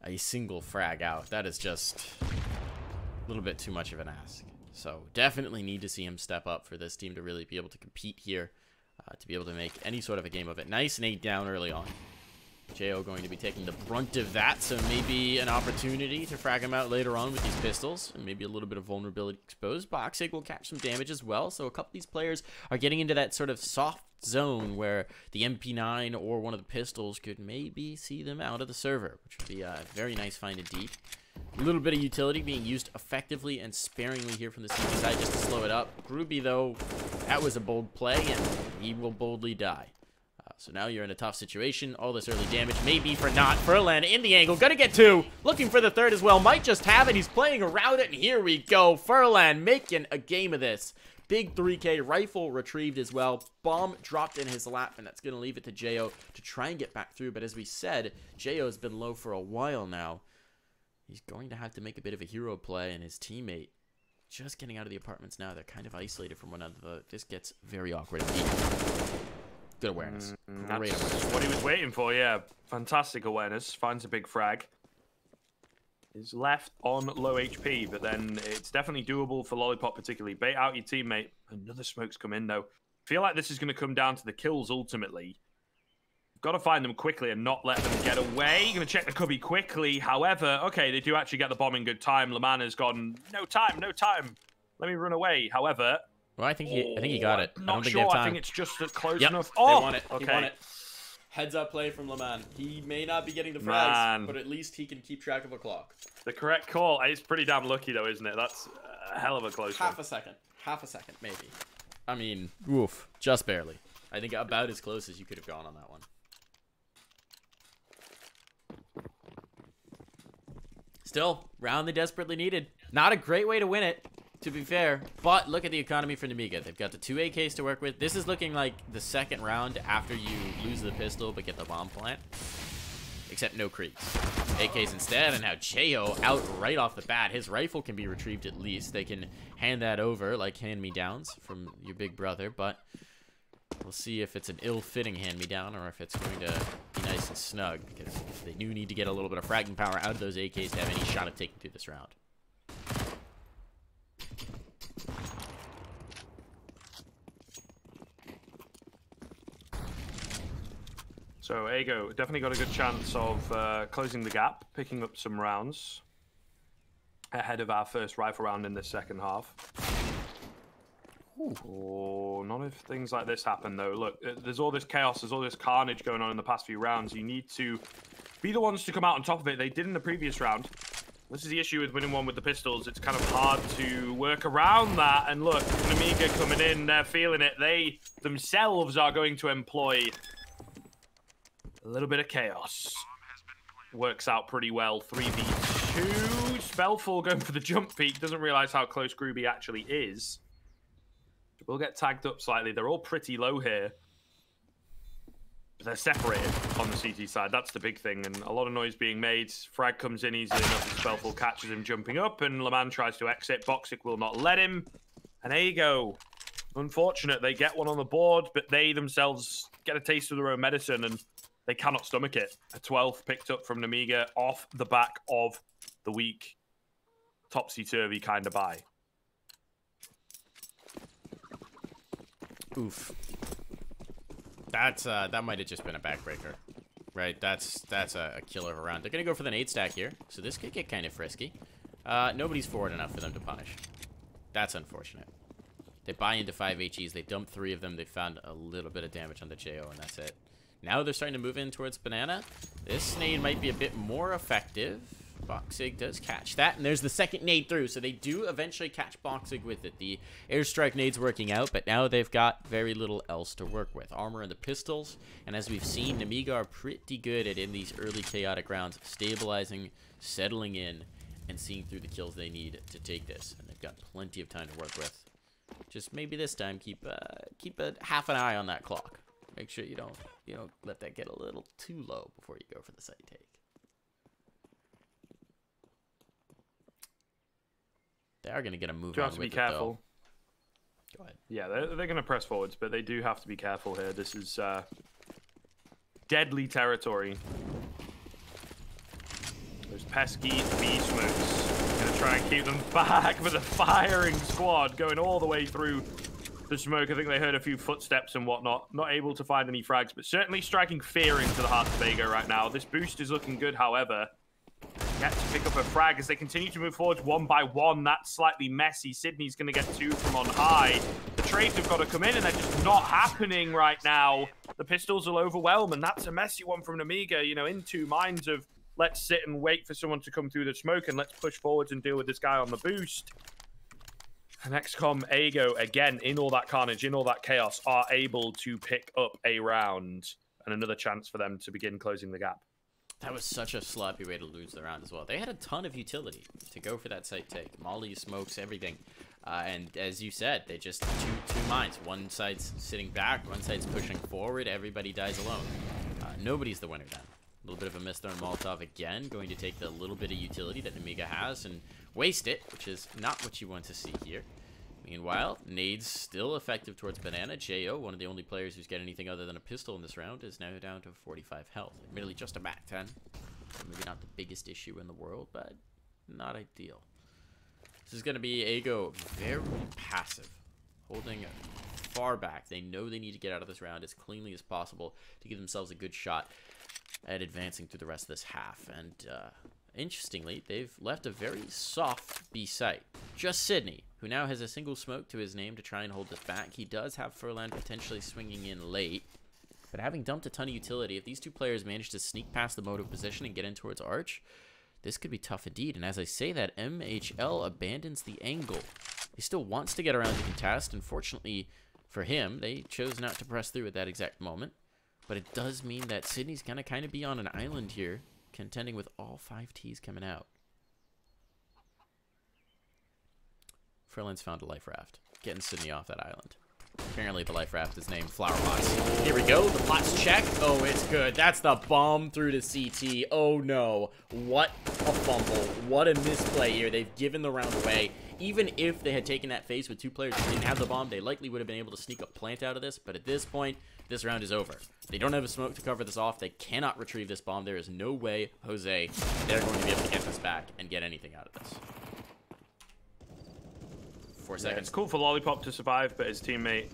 a single frag out. That is just a little bit too much of an ask. So definitely need to see him step up for this team to really be able to compete here. To be able to make any sort of a game of it. Nice and 8 down early on. Csgo going to be taking the brunt of that, so maybe an opportunity to frag him out later on with these pistols, and maybe a little bit of vulnerability exposed. Boxig will catch some damage as well, so a couple of these players are getting into that sort of soft zone where the MP9 or one of the pistols could maybe see them out of the server, which would be a very nice find indeed. A little bit of utility being used effectively and sparingly here from the CT side just to slow it up. Groovy, though, that was a bold play, and he will boldly die. So now you're in a tough situation. All this early damage may be for naught. Furlan in the angle. Gonna get 2. Looking for the 3rd as well. Might just have it. He's playing around it, and here we go. Furlan making a game of this. Big 3K. Rifle retrieved as well. Bomb dropped in his lap, and that's going to leave it to JO to try and get back through. But as we said, JO has been low for a while now. He's going to have to make a bit of a hero play, and his teammate just getting out of the apartments now. They're kind of isolated from one another. This gets very awkward indeed. Good awareness. Great awareness. What he was waiting for, yeah. Fantastic awareness. Finds a big frag. Is left on low HP, but then it's definitely doable for Lollipop particularly. Bait out your teammate. Another smoke's come in, though. Feel like this is going to come down to the kills ultimately. Got to find them quickly and not let them get away. Going to check the cubby quickly. However, okay, they do actually get the bomb in good time. Laman has gone, no time, no time. Let me run away. However, Well, I think he got it. I Not don't think sure. they have time. I think it's just close Yep, enough. they Oh, won it. okay. He won it. Heads up play from Leman. He may not be getting the frags, Man. but at least he can keep track of a clock. The correct call. It's pretty damn lucky, though, isn't it? That's a hell of a close one. Half a second, maybe. I mean, woof, just barely. I think about as close as you could have gone on that one. Still, round they desperately needed. Not a great way to win it, to be fair. But look at the economy for Nemiga. They've got the 2 AKs to work with. This is looking like the second round after you lose the pistol but get the bomb plant. Except no creeps. AKs instead, and now Csgo out right off the bat. His rifle can be retrieved at least. They can hand that over like hand-me-downs from your big brother, but we'll see if it's an ill-fitting hand-me-down or if it's going to be nice and snug, because they do need to get a little bit of fragging power out of those AKs to have any shot of taking through this round. So, Csgo definitely got a good chance of closing the gap, picking up some rounds ahead of our first rifle round in the second half. Oh, none of things like this happen, though. Look, there's all this chaos, there's all this carnage going on in the past few rounds. You need to be the ones to come out on top of it. They did in the previous round. This is the issue with winning one with the pistols. It's kind of hard to work around that. And look, Nemiga coming in, they're feeling it. They themselves are going to employ a little bit of chaos. Works out pretty well. 3v2. Spellful going for the jump peak. Doesn't realize how close Groovy actually is. We'll get tagged up slightly. They're all pretty low here. They're separated on the CT side. That's the big thing. And a lot of noise being made. Frag comes in easily enough. And Spellful catches him jumping up. And Leman tries to exit. Boxic will not let him. And Csgo. Unfortunate. They get one on the board. But they themselves get a taste of their own medicine. And they cannot stomach it. A 12th picked up from Nemiga off the back of the weak topsy-turvy kind of buy. Oof. That might have just been a backbreaker, right? That's a killer of a round. They're gonna go for the nade stack here, so this could get kind of frisky. Nobody's forward enough for them to punish. That's unfortunate. They buy into 5 HEs. They dump 3 of them. They found a little bit of damage on the Csgo, and that's it. Now they're starting to move in towards Banana. This nade might be a bit more effective. Boxig does catch that, and there's the second nade through, so they do eventually catch Boxig with it. The airstrike nade's working out, but now they've got very little else to work with. Armor and the pistols, and as we've seen, Nemiga are pretty good at, in these early chaotic rounds, stabilizing, settling in, and seeing through the kills they need to take this. And they've got plenty of time to work with. Just maybe this time, keep a half an eye on that clock. Make sure you don't let that get a little too low before you go for the side take. They are going to get a move Do on have to with be careful. It, though. Go ahead. Yeah, they're going to press forwards, but they do have to be careful here. This is deadly territory. Those pesky bee smokes. Going to try and keep them back with a firing squad going all the way through the smoke. I think they heard a few footsteps and whatnot. Not able to find any frags, but certainly striking fear into the heart of Csgo right now. This boost is looking good, however. Yet to pick up a frag as they continue to move forward one by one. That's slightly messy. Sydney's going to get 2 from on high. The trades have got to come in, and they're just not happening right now. The pistols will overwhelm, and that's a messy one from Nemiga. You know, in 2 minds of let's sit and wait for someone to come through the smoke, and let's push forwards and deal with this guy on the boost. And XCOM Csgo, again, in all that carnage, in all that chaos, are able to pick up a round and another chance for them to begin closing the gap. That was such a sloppy way to lose the round as well. They had a ton of utility to go for that site take. Molly, smokes, everything. And as you said, they just two minds. One side's sitting back, one side's pushing forward. Everybody dies alone. Nobody's the winner then. A little bit of a miss there on Molotov again. Going to take the little bit of utility that Nemiga has and waste it, which is not what you want to see here. Meanwhile, nades still effective towards Banana. Csgo, one of the only players who's got anything other than a pistol in this round, is now down to 45 health. Admittedly, just a back 10. Maybe not the biggest issue in the world, but not ideal. This is going to be Csgo very passive, holding far back. They know they need to get out of this round as cleanly as possible to give themselves a good shot at advancing through the rest of this half. And interestingly, they've left a very soft B site. just Sydney, who now has a single smoke to his name to try and hold this back. He does have Furlan potentially swinging in late. But having dumped a ton of utility, if these two players manage to sneak past the motive position and get in towards Arch, this could be tough indeed. And as I say that, MHL abandons the angle. He still wants to get around the contest. Unfortunately for him, they chose not to press through at that exact moment. But it does mean that Sydney's going to kind of be on an island here, contending with all 5 Ts coming out. Furlan's found a life raft, getting Sydney off that island. Apparently the life raft is named Flower Pots. Here we go. The plots check. Oh, it's good. That's the bomb through to CT. Oh, no. What a fumble. What a misplay here. They've given the round away. Even if they had taken that phase with 2 players who didn't have the bomb, they likely would have been able to sneak a plant out of this. But at this point, this round is over. They don't have a smoke to cover this off. They cannot retrieve this bomb. There is no way, Jose, they're going to be able to get this back and get anything out of this. 4 seconds. Yeah, it's cool for Lollipop to survive, but his teammate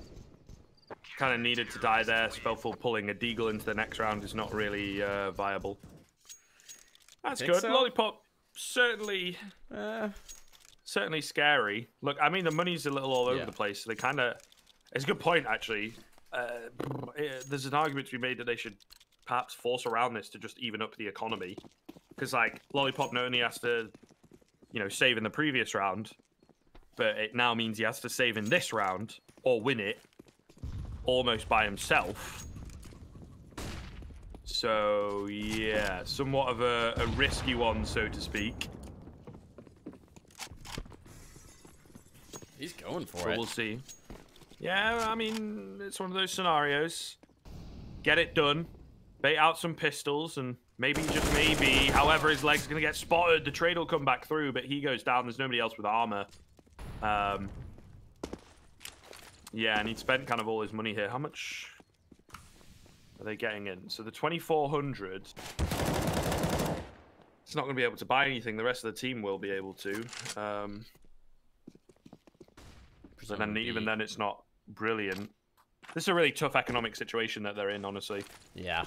kind of needed to die there. Spellful pulling a Deagle into the next round is not really viable. That's good. So? Lollipop certainly scary. Look, I mean, the money's a little all over the place. So they kind of... It's a good point, actually. There's an argument to be made that they should perhaps force around this to just even up the economy. Because, like, Lollipop not only has to, you know, save in the previous round, but it now means he has to save in this round or win it almost by himself. So, yeah, somewhat of a risky one, so to speak. He's going for but it. We'll see. Yeah, I mean, it's one of those scenarios. Get it done. Bait out some pistols, and maybe, just maybe, however, his leg's going to get spotted. The trade will come back through, but he goes down. There's nobody else with armor. Yeah, and he'd spent kind of all his money here. How much are they getting in? So the 2,400. It's not going to be able to buy anything. The rest of the team will be able to. But then even then, it's not brilliant. This is a really tough economic situation that they're in, honestly. Yeah,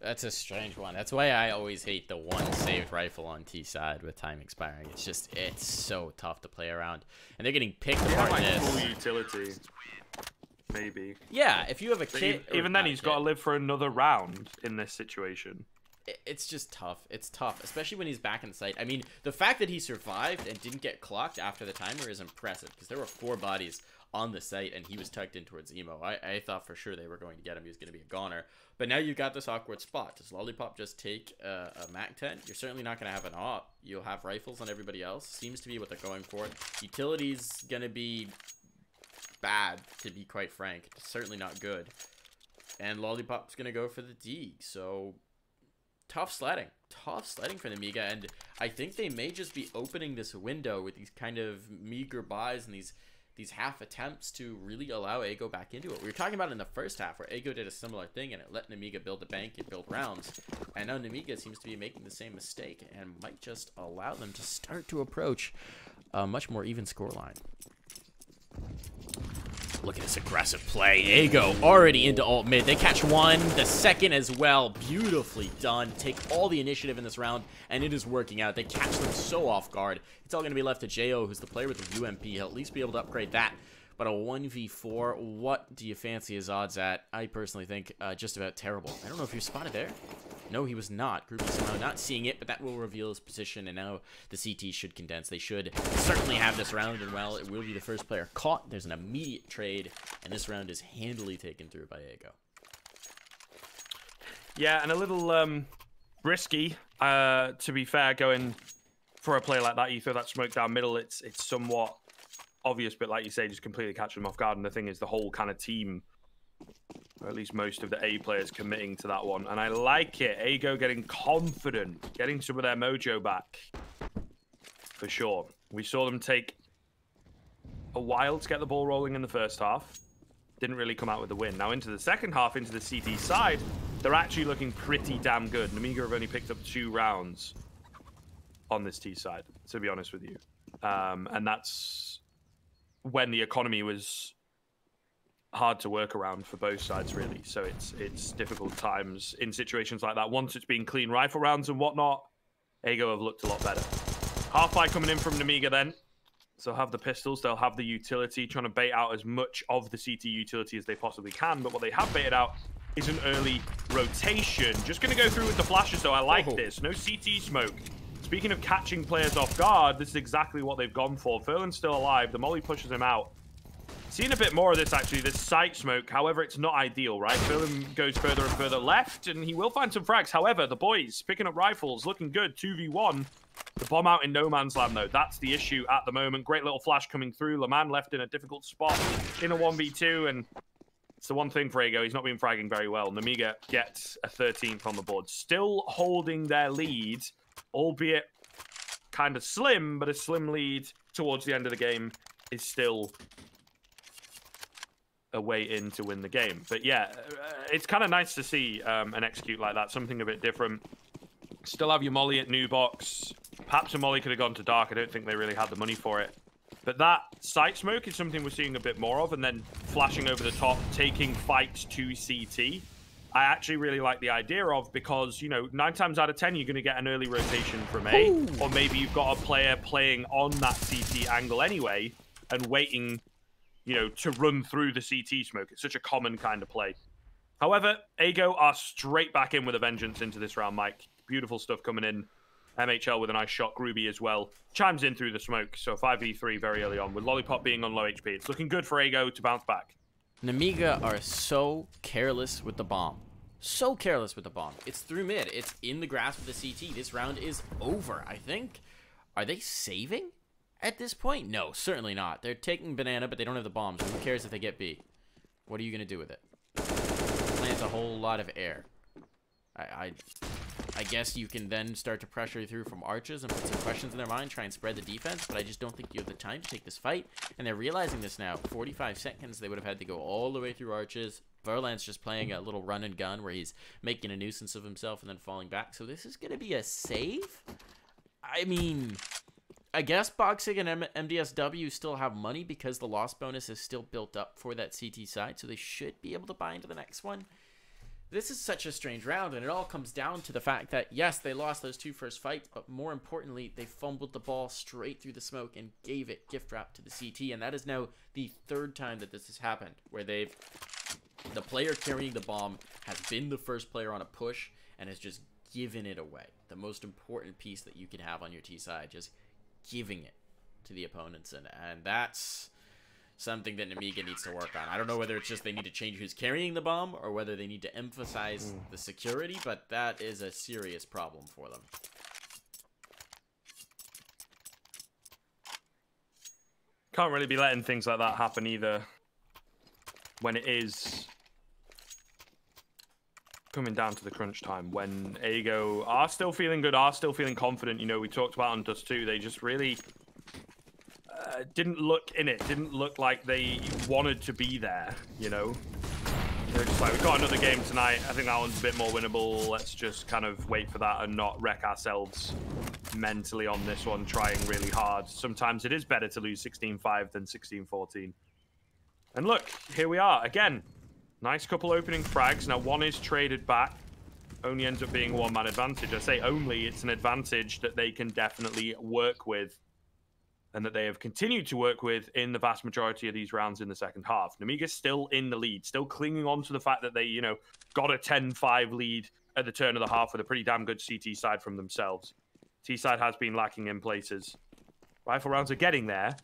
that's a strange one. That's why I always hate the one saved rifle on T side with time expiring. It's just, it's so tough to play around. And they're getting picked apart in this. Full utility. Maybe. Yeah, if you have a kit... Even then, he's got to live for another round in this situation. It's just tough. It's tough, especially when he's back in sight. I mean, the fact that he survived and didn't get clocked after the timer is impressive, because there were 4 bodies on the site, and he was tucked in towards Emo. I thought for sure they were going to get him. He was going to be a goner. But now you've got this awkward spot. Does Lollipop just take a MAC-10? You're certainly not going to have an AWP. You'll have rifles on everybody else. Seems to be what they're going for. Utility's going to be bad, to be quite frank. It's certainly not good. And Lollipop's going to go for the Deeg, so... Tough sledding for Nemiga, and I think they may just be opening this window with these kind of meager buys and these half attempts to really allow Ego back into it. We were talking about it in the first half, where Ego did a similar thing and it let Nemiga build the bank and build rounds, and now Nemiga seems to be making the same mistake and might just allow them to start to approach a much more even scoreline. Look at this aggressive play. Ego already into alt mid. They catch one, the second as well. Beautifully done. Take all the initiative in this round, and it is working out. They catch them so off guard. It's all going to be left to Csgo, who's the player with the UMP. He'll at least be able to upgrade that. But a 1v4, what do you fancy his odds at? I personally think just about terrible. I don't know if you're spotted there. No, he was not. Groupie somehow not seeing it, but that will reveal his position, and now the CT should condense. They should certainly have this round, and well, it will be the first player caught. There's an immediate trade, and this round is handily taken through by Ego. Yeah, and a little risky, to be fair, going for a play like that. You throw that smoke down middle, it's somewhat obvious, but like you say, just completely catch them off guard. And the thing is, the whole kind of team, or at least most of the A players, committing to that one. And I like it. Ego getting confident, getting some of their mojo back. For sure. We saw them take a while to get the ball rolling in the first half. Didn't really come out with the win. Now into the second half, into the CT side, they're actually looking pretty damn good. Nemiga have only picked up 2 rounds on this T side, to be honest with you. And that's when the economy was hard to work around for both sides, really. So it's difficult times in situations like that. Once it's been clean rifle rounds and whatnot, Ego have looked a lot better. Half-fight coming in from Nemiga then. So they'll have the pistols, they'll have the utility, trying to bait out as much of the CT utility as they possibly can. But what they have baited out is an early rotation. Just going to go through with the flashes, though. I like this. No CT smoke. Speaking of catching players off guard, this is exactly what they've gone for. Furlan's still alive. The molly pushes him out. Seeing a bit more of this, actually, this sight smoke. However, it's not ideal, right? Furlan goes further and further left, and he will find some frags. However, the boys picking up rifles, looking good. 2v1. The bomb out in no man's land, though. That's the issue at the moment. Great little flash coming through. Leman left in a difficult spot in a 1v2, and it's the one thing for Ego. He's not been fragging very well. Nemiga gets a 13th on the board. Still holding their lead, albeit kind of slim, but a slim lead towards the end of the game is still a way in to win the game. But yeah, it's kind of nice to see an execute like that, something a bit different. Still have your molly at new box. Perhaps a molly could have gone to dark. I don't think they really had the money for it. But that sight smoke is something we're seeing a bit more of, and then flashing over the top, taking fights to CT. I actually really like the idea of, because, you know, 9 times out of 10, you're going to get an early rotation from A, or maybe you've got a player playing on that CT angle anyway, and waiting, you know, to run through the CT smoke. It's such a common kind of play. However, Ego are straight back in with a vengeance into this round, Mike. Beautiful stuff coming in. MHL with a nice shot. Groovy as well. Chimes in through the smoke. So 5v3 very early on, with Lollipop being on low HP. It's looking good for Ego to bounce back. Nemiga are so careless with the bomb. So careless with the bomb. It's through mid. It's in the grasp of the CT. This round is over, I think. Are they saving at this point? No, certainly not. They're taking banana, but they don't have the bombs. Who cares if they get B? What are you going to do with it? Plants a whole lot of air. I guess you can then start to pressure through from arches and put some questions in their mind, try and spread the defense, but I just don't think you have the time to take this fight. And they're realizing this now. 45 seconds, they would have had to go all the way through arches. Verland's just playing a little run and gun where he's making a nuisance of himself and then falling back. So this is going to be a save? I mean, I guess Boxing and MDSW still have money because the loss bonus is still built up for that CT side, so they should be able to buy into the next one. This is such a strange round, and it all comes down to the fact that, yes, they lost those 2 first fights, but more importantly, they fumbled the ball straight through the smoke and gave it gift wrap to the CT, and that is now the 3rd time that this has happened, where the player carrying the bomb has been the first player on a push and has just given it away. The most important piece that you can have on your T side, just giving it to the opponents, and that's something that Nemiga needs to work on. I don't know whether it's just they need to change who's carrying the bomb or whether they need to emphasize the security, but that is a serious problem for them. Can't really be letting things like that happen either, when it is coming down to the crunch time, when Ego are still feeling good, are still feeling confident. You know, we talked about on Dust 2, they just really didn't look in it, didn't look like they wanted to be there, you know? They're just like, we've got another game tonight, I think that one's a bit more winnable, let's just kind of wait for that and not wreck ourselves mentally on this one, trying really hard. Sometimes it is better to lose 16-5 than 16-14. And look, here we are, again. Nice couple opening frags. Now one is traded back. Only ends up being a 1-man advantage. I say only, it's an advantage that they can definitely work with, and that they have continued to work with in the vast majority of these rounds in the second half. Nemiga's still in the lead, still clinging on to the fact that they, you know, got a 10-5 lead at the turn of the half with a pretty damn good CT side from themselves. T side has been lacking in places. Rifle rounds are getting there,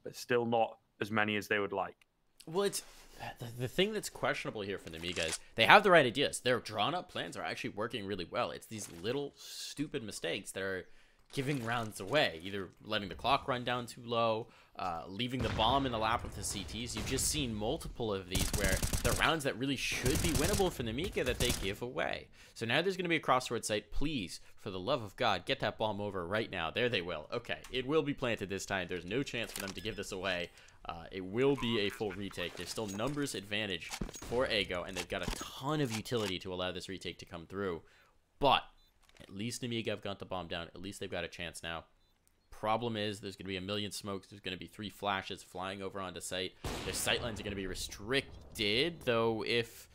but still not as many as they would like. Well, it's the thing that's questionable here for Nemiga is they have the right ideas. Their drawn-up plans are actually working really well. It's these little stupid mistakes that are giving rounds away, either letting the clock run down too low, leaving the bomb in the lap of the CTs. You've just seen multiple of these where the rounds that really should be winnable for Nemiga that they give away. So now there's going to be a crossroad site. Please, for the love of God, get that bomb over right now. There they will. Okay, it will be planted this time. There's no chance for them to give this away. It will be a full retake. There's still numbers advantage for Ego, and they've got a ton of utility to allow this retake to come through. But at least Nemiga have got the bomb down. At least they've got a chance now. Problem is, there's going to be a million smokes. There's going to be 3 flashes flying over onto site. Their sightlines are going to be restricted, though if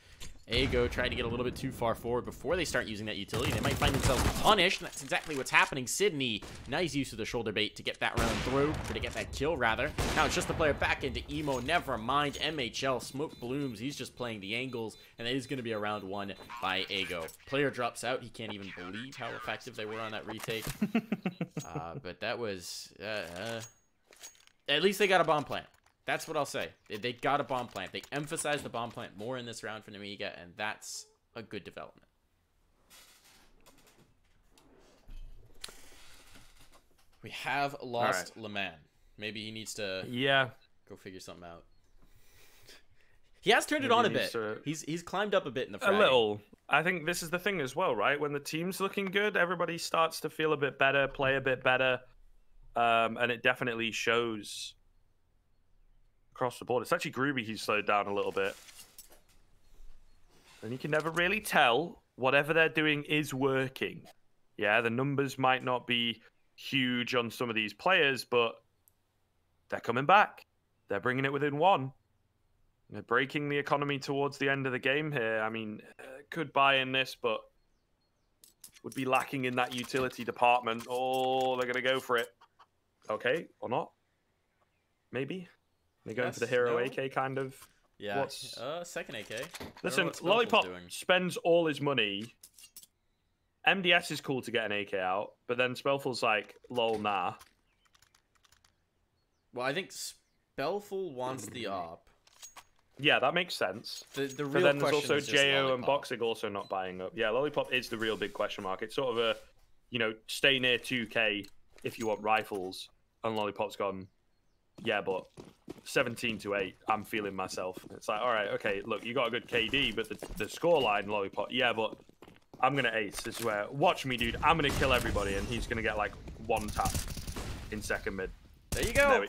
Ego tried to get a little bit too far forward before they start using that utility. They might find themselves punished, and that's exactly what's happening. Sydney, nice use of the shoulder bait to get that round through, or to get that kill, rather. Now it's just the player back into Emo. Never mind MHL. Smoke blooms. He's just playing the angles, and it is going to be a round 1 by Ego. Player drops out. He can't even believe how effective they were on that retake. But that was... at least they got a bomb plant. That's what I'll say. They got a bomb plant. They emphasized the bomb plant more in this round for Nemiga, and that's a good development. We have lost LeMan. Maybe he needs to go figure something out. He has turned it on a bit. He's climbed up a bit in the frag. A little. I think this is the thing as well, right? When the team's looking good, everybody starts to feel a bit better, play a bit better, and it definitely shows across the board. It's actually Groovy he's slowed down a little bit. And you can never really tell whatever they're doing is working. Yeah, the numbers might not be huge on some of these players, but they're coming back. They're bringing it within 1. They're breaking the economy towards the end of the game here. I mean, could buy in this, but would be lacking in that utility department. Oh, they're going to go for it. Okay, or not. Maybe. They're going for the hero AK kind of. Yeah. What's... second AK. Listen, Lollipop spends all his money. MDS is cool to get an AK out, but then Spellful's like, lol, nah. Well, I think Spellful wants the op. Yeah, that makes sense. The real but then there's question also is just J.O. and Lollipop. Boxig also not buying up. Yeah, Lollipop is the real big question mark. It's sort of a, you know, stay near 2K if you want rifles. And Lollipop's gone, yeah, but 17-8, I'm feeling myself. It's like, all right, okay, look, you got a good KD, but the scoreline, Lollipop, yeah, but I'm going to ace. This is where, watch me, dude, I'm going to kill everybody, and he's going to get, like, 1 tap in second mid. There you go.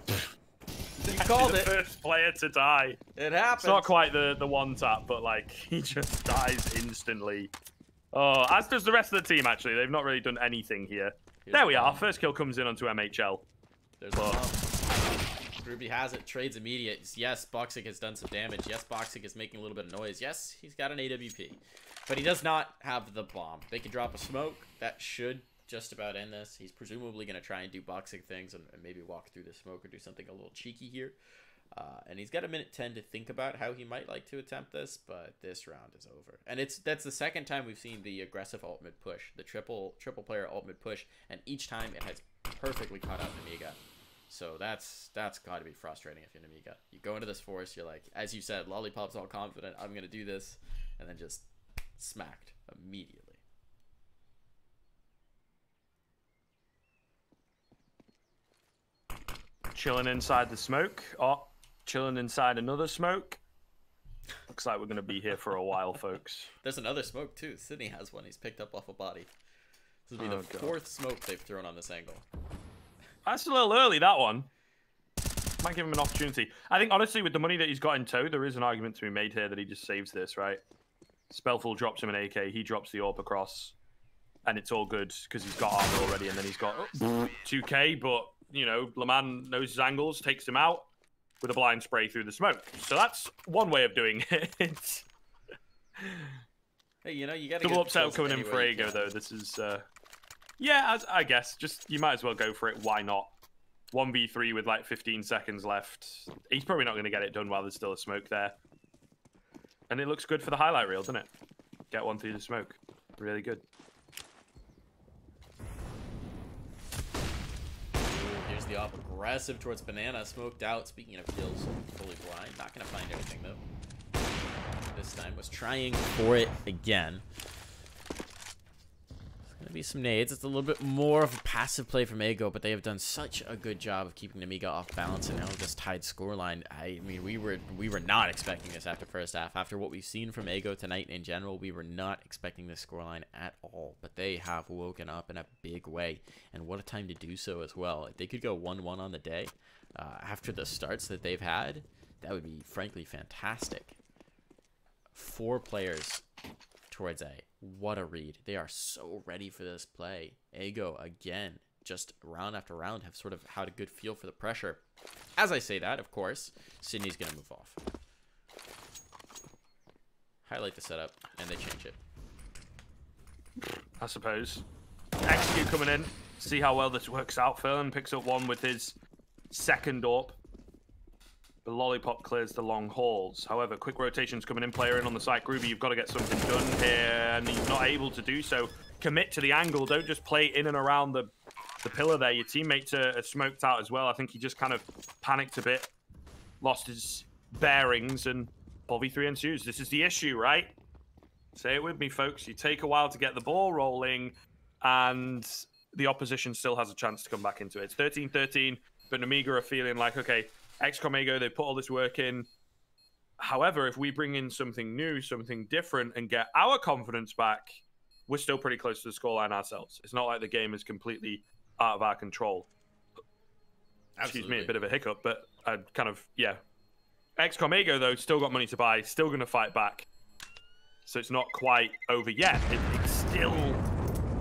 You called it. The first player to die. It happened. It's not quite the 1 tap, but, like, he just dies instantly. Oh, as does the rest of the team, actually. They've not really done anything here. There we are. First kill comes in onto MHL. There's Ruby has it, trades immediate. Yes, Boxic has done some damage. Yes, Boxic is making a little bit of noise. Yes, he's got an AWP. But he does not have the bomb. They can drop a smoke. That should just about end this. He's presumably going to try and do Boxic things and maybe walk through the smoke or do something a little cheeky here. And he's got a minute 10 to think about how he might like to attempt this, but this round is over. And that's the second time we've seen the aggressive ult mid push, the triple player ult mid push, and each time it has perfectly caught out Nemiga. So that's got to be frustrating if you're Nemiga. You go into this force, you're like, as you said, Lollipop's all confident, I'm going to do this, and then just smacked immediately. Chilling inside the smoke. Oh, chilling inside another smoke. Looks like we're going to be here for a while, folks. There's another smoke, too. Sydney has one. He's picked up off a body. This will be the 4th smoke they've thrown on this angle. That's a little early, that one. Might give him an opportunity. I think, honestly, with the money that he's got in tow, there is an argument to be made here that he just saves this, right? Spellful drops him an AK. He drops the AWP across. And it's all good because he's got armor already. And then he's got 2K, but, you know, LeMan knows his angles, takes him out with a blind spray through the smoke. So that's one way of doing it. Hey, you know, you got to double upset coming in for Ego, though. This is... yeah, I guess. Just, you might as well go for it. Why not? 1v3 with like 15 seconds left. He's probably not going to get it done while there's still a smoke there. And it looks good for the highlight reel, doesn't it? Get one through the smoke. Really good. Here's the op aggressive towards Banana. Smoked out. Speaking of kills, fully blind. Not going to find anything, though. This time was trying for it again. Gonna be some nades. It's a little bit more of a passive play from Ego, but they have done such a good job of keeping Nemiga off balance, and now this tied scoreline. I mean, we were not expecting this after first half. After what we've seen from Ego tonight in general, we were not expecting this scoreline at all. But they have woken up in a big way, and what a time to do so as well. If they could go 1-1 on the day after the starts that they've had, that would be frankly fantastic. 4 players towards A. What a read. They are so ready for this play. Ego, again, just round after round, have sort of had a good feel for the pressure. As I say that, of course, Sydney's going to move off. highlight the setup, and they change it. I suppose. Csgo coming in. See how well this works out. Ferlin picks up one with his second AWP. The Lollipop clears the long halls. However, quick rotations coming in. Player in on the site. Groovy, you've got to get something done here, and he's not able to do so. Commit to the angle. Don't just play in and around the pillar there. Your teammates are smoked out as well. I think he just kind of panicked a bit, lost his bearings, and 4v3 ensues. This is the issue, right? Say it with me, folks. You take a while to get the ball rolling, and the opposition still has a chance to come back into it. It's 13-13, but Nemiga are feeling like, okay, Csgo, they put all this work in. However, if we bring in something new, something different, and get our confidence back, we're still pretty close to the scoreline ourselves. It's not like the game is completely out of our control. Absolutely. Excuse me, a bit of a hiccup, but I kind of, yeah. Csgo, though, still got money to buy, still going to fight back. So it's not quite over yet. It's still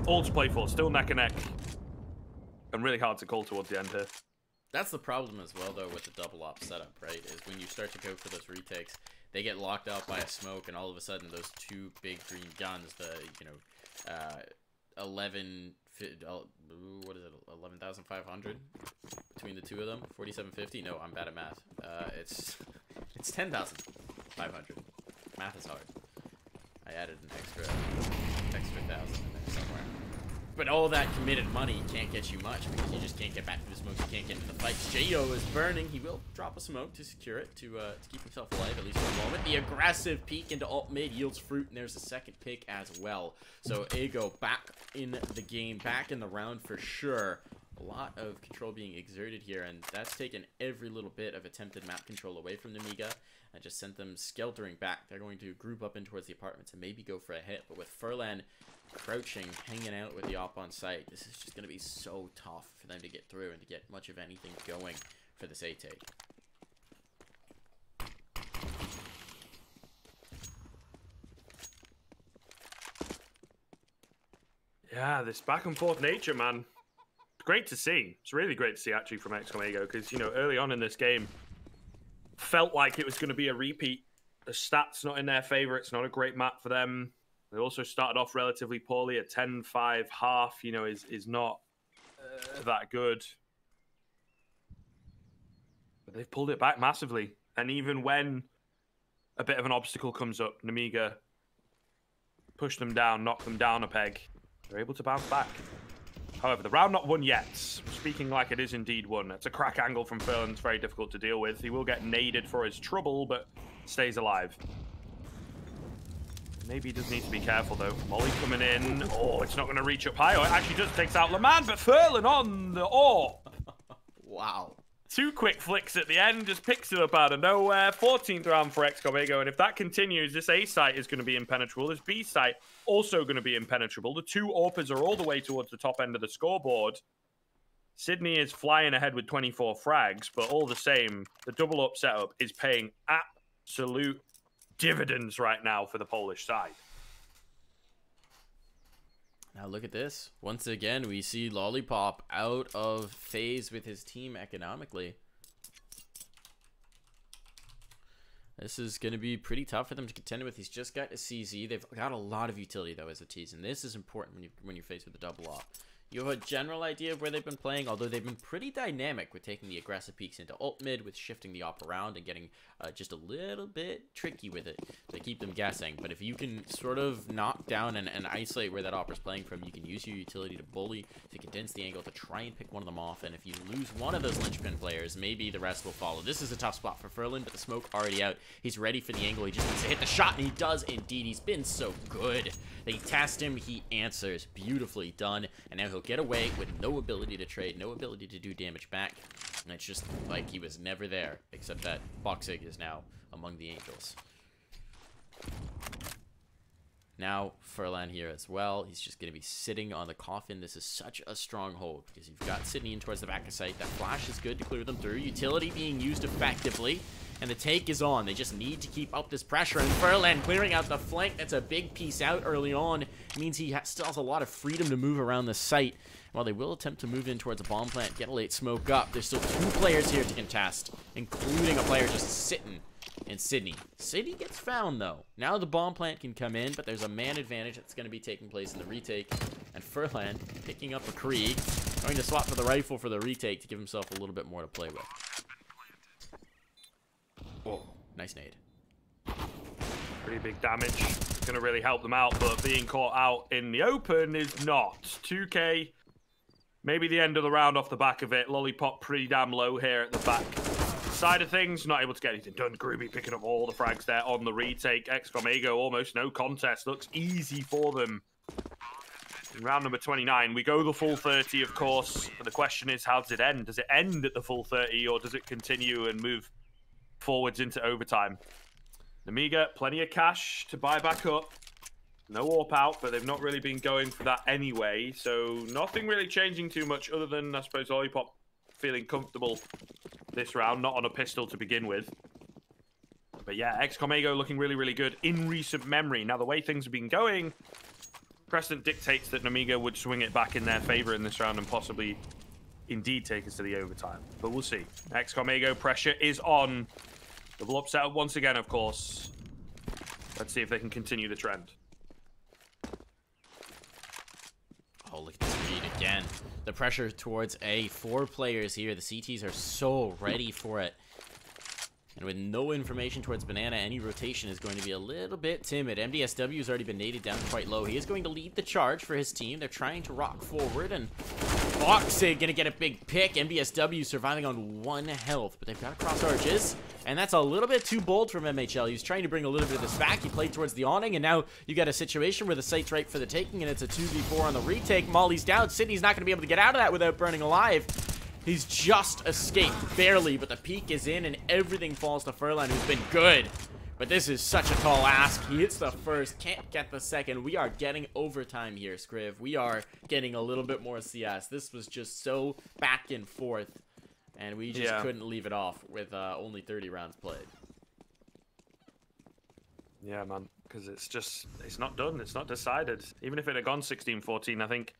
all to play for, still neck and neck. And really hard to call towards the end here. That's the problem as well, though, with the double op setup, right? Is when you start to go for those retakes, they get locked out by a smoke, and all of a sudden those two big green guns, the, 11,500 between the two of them, 4,750. No, I'm bad at math. It's 10,500. Math is hard. I added an extra 1,000 in there somewhere. But all that committed money can't get you much because you just can't get back to the smoke. You can't get into the fight. Csgo is burning. He will drop a smoke to secure it, to keep himself alive, at least for a moment. The aggressive peek into alt mid yields fruit, and there's a second pick as well. So Csgo back in the game, back in the round for sure. A lot of control being exerted here, and that's taken every little bit of attempted map control away from Nemiga and just sent them skeltering back. They're going to group up in towards the apartments and maybe go for a hit, but with Ferlan crouching, hanging out with the op on site, this is just going to be so tough for them to get through and to get much of anything going for this A take. Yeah, this back and forth nature, man. Great to see. It's really great to see, actually, from Csgo, because, early on in this game, felt like it was going to be a repeat. The stats not in their favor. It's not a great map for them. They also started off relatively poorly. A 10-5 half, is not that good. But they've pulled it back massively. And even when a bit of an obstacle comes up, Nemiga push them down, knock them down a peg. They're able to bounce back. However, the round not won yet. Speaking like it is indeed won. It's a crack angle from Ferlin. It's very difficult to deal with. He will get naded for his trouble, but stays alive. Maybe he does need to be careful, though. Molly coming in. Oh, it's not going to reach up high. Oh, it actually just takes out Leman, but Ferlin on the AWP. Wow. 2 quick flicks at the end, just picks it up out of nowhere. 14th round for Csgo, and if that continues, this A site is going to be impenetrable. This B site also going to be impenetrable. The 2 AWPers are all the way towards the top end of the scoreboard. Sydney is flying ahead with 24 frags, but all the same, the double up setup is paying absolute dividends right now for the Polish side. Now look at this. Once again, we see Lollipop out of phase with his team economically. This is going to be pretty tough for them to contend with. He's just got a CZ. They've got a lot of utility, though, as a tease, and this is important when you're faced with a double op. You have a general idea of where they've been playing, although they've been pretty dynamic with taking the aggressive peeks into ult mid, with shifting the op around and getting just a little bit tricky with it to keep them guessing. But if you can sort of knock down and isolate where that opper's playing from, you can use your utility to bully, to condense the angle, to try and pick one of them off. And if you lose one of those linchpin players, maybe the rest will follow. This is a tough spot for Ferlin, but the smoke already out. He's ready for the angle. He just needs to hit the shot, and he does indeed. He's been so good. They tasked him, he answers. Beautifully done. And now he'll get away with no ability to trade, no ability to do damage back. And it's just like he was never there, except that Boxig is now among the angels. Now, Ferlan here as well. He's just going to be sitting on the coffin. This is such a strong hold because you've got Sydney in towards the back of site. That flash is good to clear them through. Utility being used effectively. And the take is on. They just need to keep up this pressure. And Ferlan clearing out the flank. That's a big piece out early on. It means he still has a lot of freedom to move around the site. While they will attempt to move in towards a bomb plant, get a late smoke up. There's still 2 players here to contest, including a player just sitting and Sydney. Sydney gets found, though. Now the bomb plant can come in, but there's a man advantage that's going to be taking place in the retake. And Furlan picking up a Krieg, going to swap for the rifle for the retake to give himself a little bit more to play with. Whoa, nice nade. Pretty big damage. Going to really help them out, but being caught out in the open is not. 2K, maybe the end of the round off the back of it. Lollipop pretty damn low here at the back side of things. Not able to get anything done. Groovy picking up all the frags there on the retake. Csgo almost no contest. Looks easy for them. In round number 29, we go the full 30, of course. But the question is, how does it end? Does it end at the full 30, or does it continue and move forwards into overtime? Nemiga, plenty of cash to buy back up. No warp out, but they've not really been going for that anyway. So nothing really changing too much other than, I suppose, Lollipop feeling comfortable this round. Not on a pistol to begin with. But yeah, Csgo looking really, really good in recent memory. Now, the way things have been going, precedent dictates that Nemiga would swing it back in their favor in this round and possibly indeed take us to the overtime. But we'll see. Csgo pressure is on. Double up setup once again, of course. Let's see if they can continue the trend. Oh, look at this read again. The pressure towards A. 4 players here. The CTs are so ready for it. And with no information towards Banana, any rotation is going to be a little bit timid. MDSW has already been naded down quite low. He is going to lead the charge for his team. They're trying to rock forward, and Boxig going to get a big pick. MDSW surviving on 1 health, but they've got to cross arches, and that's a little bit too bold from MHL. He was trying to bring a little bit of this back. He played towards the awning, and now you got a situation where the site's right for the taking, and it's a 2v4 on the retake. Molly's down. Sydney's not going to be able to get out of that without burning alive. He's just escaped, barely, but the peak is in, and everything falls to Furlan, who's been good. But this is such a tall ask. He hits the first, can't get the second. We are getting overtime here, Scriv. We are getting a little bit more CS. This was just so back and forth, and we just couldn't leave it off with only 30 rounds played. Yeah, man, because it's not done. It's not decided. Even if it had gone 16-14, I think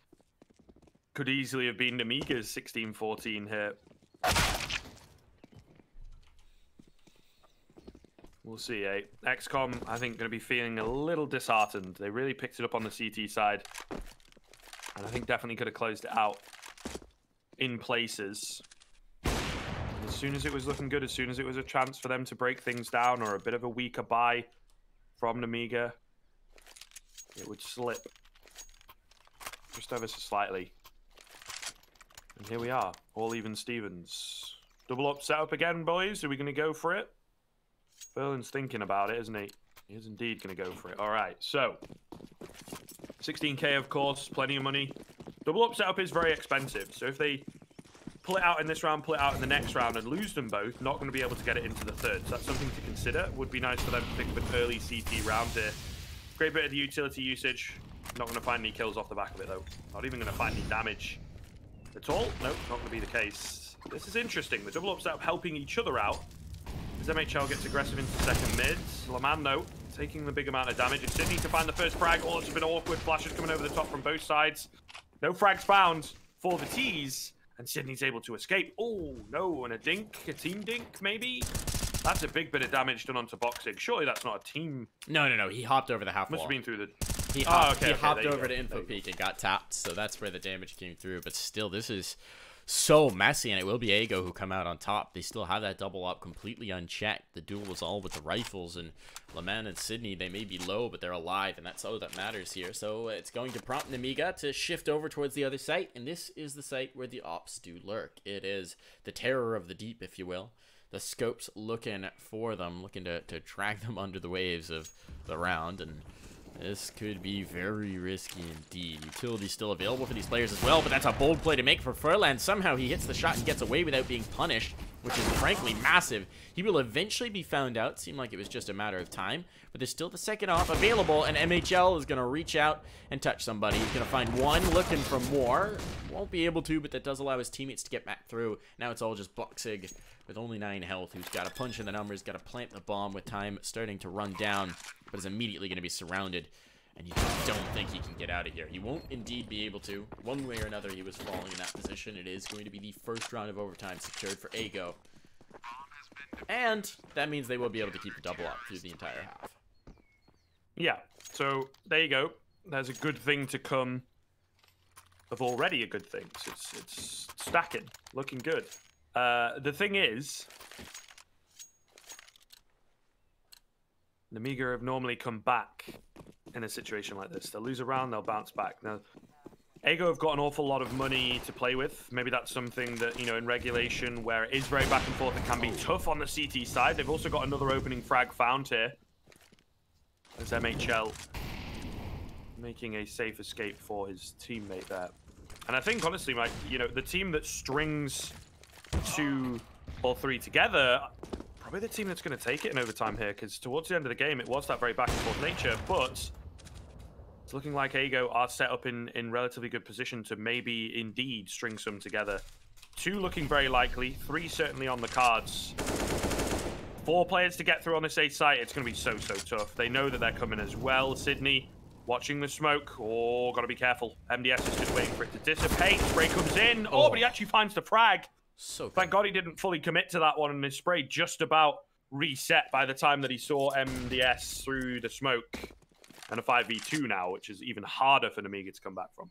could easily have been Nemiga's 16-14 here. We'll see, eh? XCOM, I think, going to be feeling a little disheartened. They really picked it up on the CT side. And I think definitely could have closed it out in places. As soon as it was looking good, as soon as it was a chance for them to break things down or a bit of a weaker buy from Nemiga, it would slip just ever so slightly. And here we are, all even Stevens. Double up setup again, boys. Are we going to go for it? Berlin's thinking about it, isn't he? He is indeed going to go for it. All right, so 16K, of course, plenty of money. Double up setup is very expensive. So if they pull it out in this round, pull it out in the next round, and lose them both, not going to be able to get it into the third. So that's something to consider. Would be nice for them to pick up an early CT round here. Great bit of the utility usage. Not going to find any kills off the back of it, though. Not even going to find any damage at all. Nope, not going to be the case. This is interesting. The double up setup helping each other out. As MHL gets aggressive into second mid. Laman, though, taking the big amount of damage. It's Sydney to find the first frag. Oh, it's a bit awkward. Flashes coming over the top from both sides. No frags found for the T's. And Sydney's able to escape. Oh, no, and a dink. A team dink, maybe? That's a big bit of damage done onto Boxig. Surely that's not a team. No. He hopped over the half wall. Must have been through the... He hopped over to info peak and got tapped, so that's where the damage came through. But still, this is so messy, and it will be Ego who come out on top. They still have that double up completely unchecked. The duel was all with the rifles, and Laman and Sydney, they may be low, but they're alive, and that's all that matters here. So it's going to prompt Nemiga to shift over towards the other site, and this is the site where the ops do lurk. It is the terror of the deep, if you will. The scopes looking for them, looking to drag them under the waves of the round, and this could be very risky indeed. Utility still available for these players as well, but that's a bold play to make for Furlan. Somehow he hits the shot and gets away without being punished, which is frankly massive. He will eventually be found out. Seemed like it was just a matter of time, but there's still the second op available, and MHL is going to reach out and touch somebody. He's going to find one, looking for more. Won't be able to, but that does allow his teammates to get back through. Now it's all just Boxig with only 9 health, who's got to punch in the numbers, got to plant the bomb with time starting to run down, but is immediately going to be surrounded, and you just don't think he can get out of here. He won't indeed be able to. One way or another, he was falling in that position. It is going to be the first round of overtime secured for Ego. And that means they will be able to keep a double up through the entire half. Yeah, so there you go. There's a good thing to come of already a good thing. So it's stacking, looking good. The thing is, Nemiga have normally come back in a situation like this. They'll lose a round, they'll bounce back. Now, Csgo have got an awful lot of money to play with. Maybe that's something that, you know, in regulation, where it is very back and forth, it can be tough on the CT side. They've also got another opening frag found here. As MHL making a safe escape for his teammate there. And I think, honestly, Mike, you know, the team that strings 2 or 3 together, probably the team that's going to take it in overtime here, because towards the end of the game, it was that very back and forth nature, but it's looking like Csgo are set up in relatively good position to maybe indeed string some together. 2 looking very likely, 3 certainly on the cards. 4 players to get through on this A site, it's going to be so tough. They know that they're coming as well. Sydney watching the smoke. Oh, got to be careful. MDS is just waiting for it to dissipate. Spray comes in. Oh, but he actually finds the frag. So good. Thank God he didn't fully commit to that one, and his spray just about reset by the time that he saw MDS through the smoke. And a 5v2 now, which is even harder for Nemiga to come back from.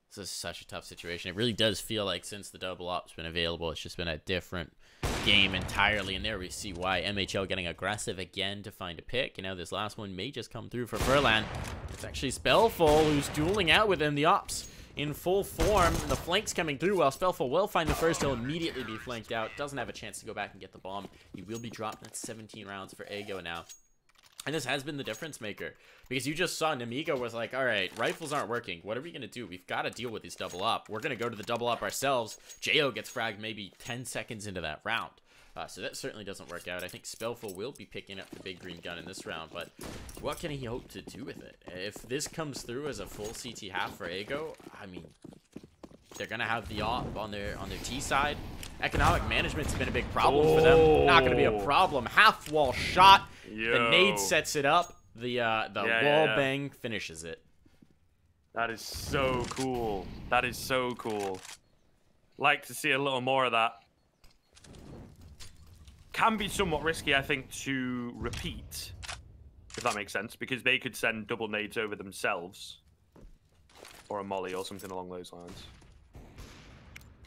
This is such a tough situation. It really does feel like since the double op's been available, it's just been a different game entirely. And there we see why MHL getting aggressive again to find a pick. You know, this last one may just come through for Furlan. It's actually Spellful who's dueling out within the ops in full form. The flanks coming through. While Spellful will find the first, he'll immediately be flanked out. Doesn't have a chance to go back and get the bomb. He will be dropped. That's 17 rounds for Csgo now. And this has been the difference maker, because you just saw Nemiga was like, all right, rifles aren't working. What are we going to do? We've got to deal with these double up. We're going to go to the double up ourselves. Csgo gets fragged maybe 10 seconds into that round. So that certainly doesn't work out. I think Spellful will be picking up the big green gun in this round, but what can he hope to do with it? If this comes through as a full CT half for Csgo, I mean, they're going to have the op on their T side. Economic management's been a big problem for them. Not going to be a problem. Half wall shot. The nade sets it up. The wall bang finishes it. That is so cool. That is so cool. Like to see a little more of that. Can be somewhat risky, I think, to repeat, if that makes sense, because they could send double nades over themselves. Or a molly or something along those lines.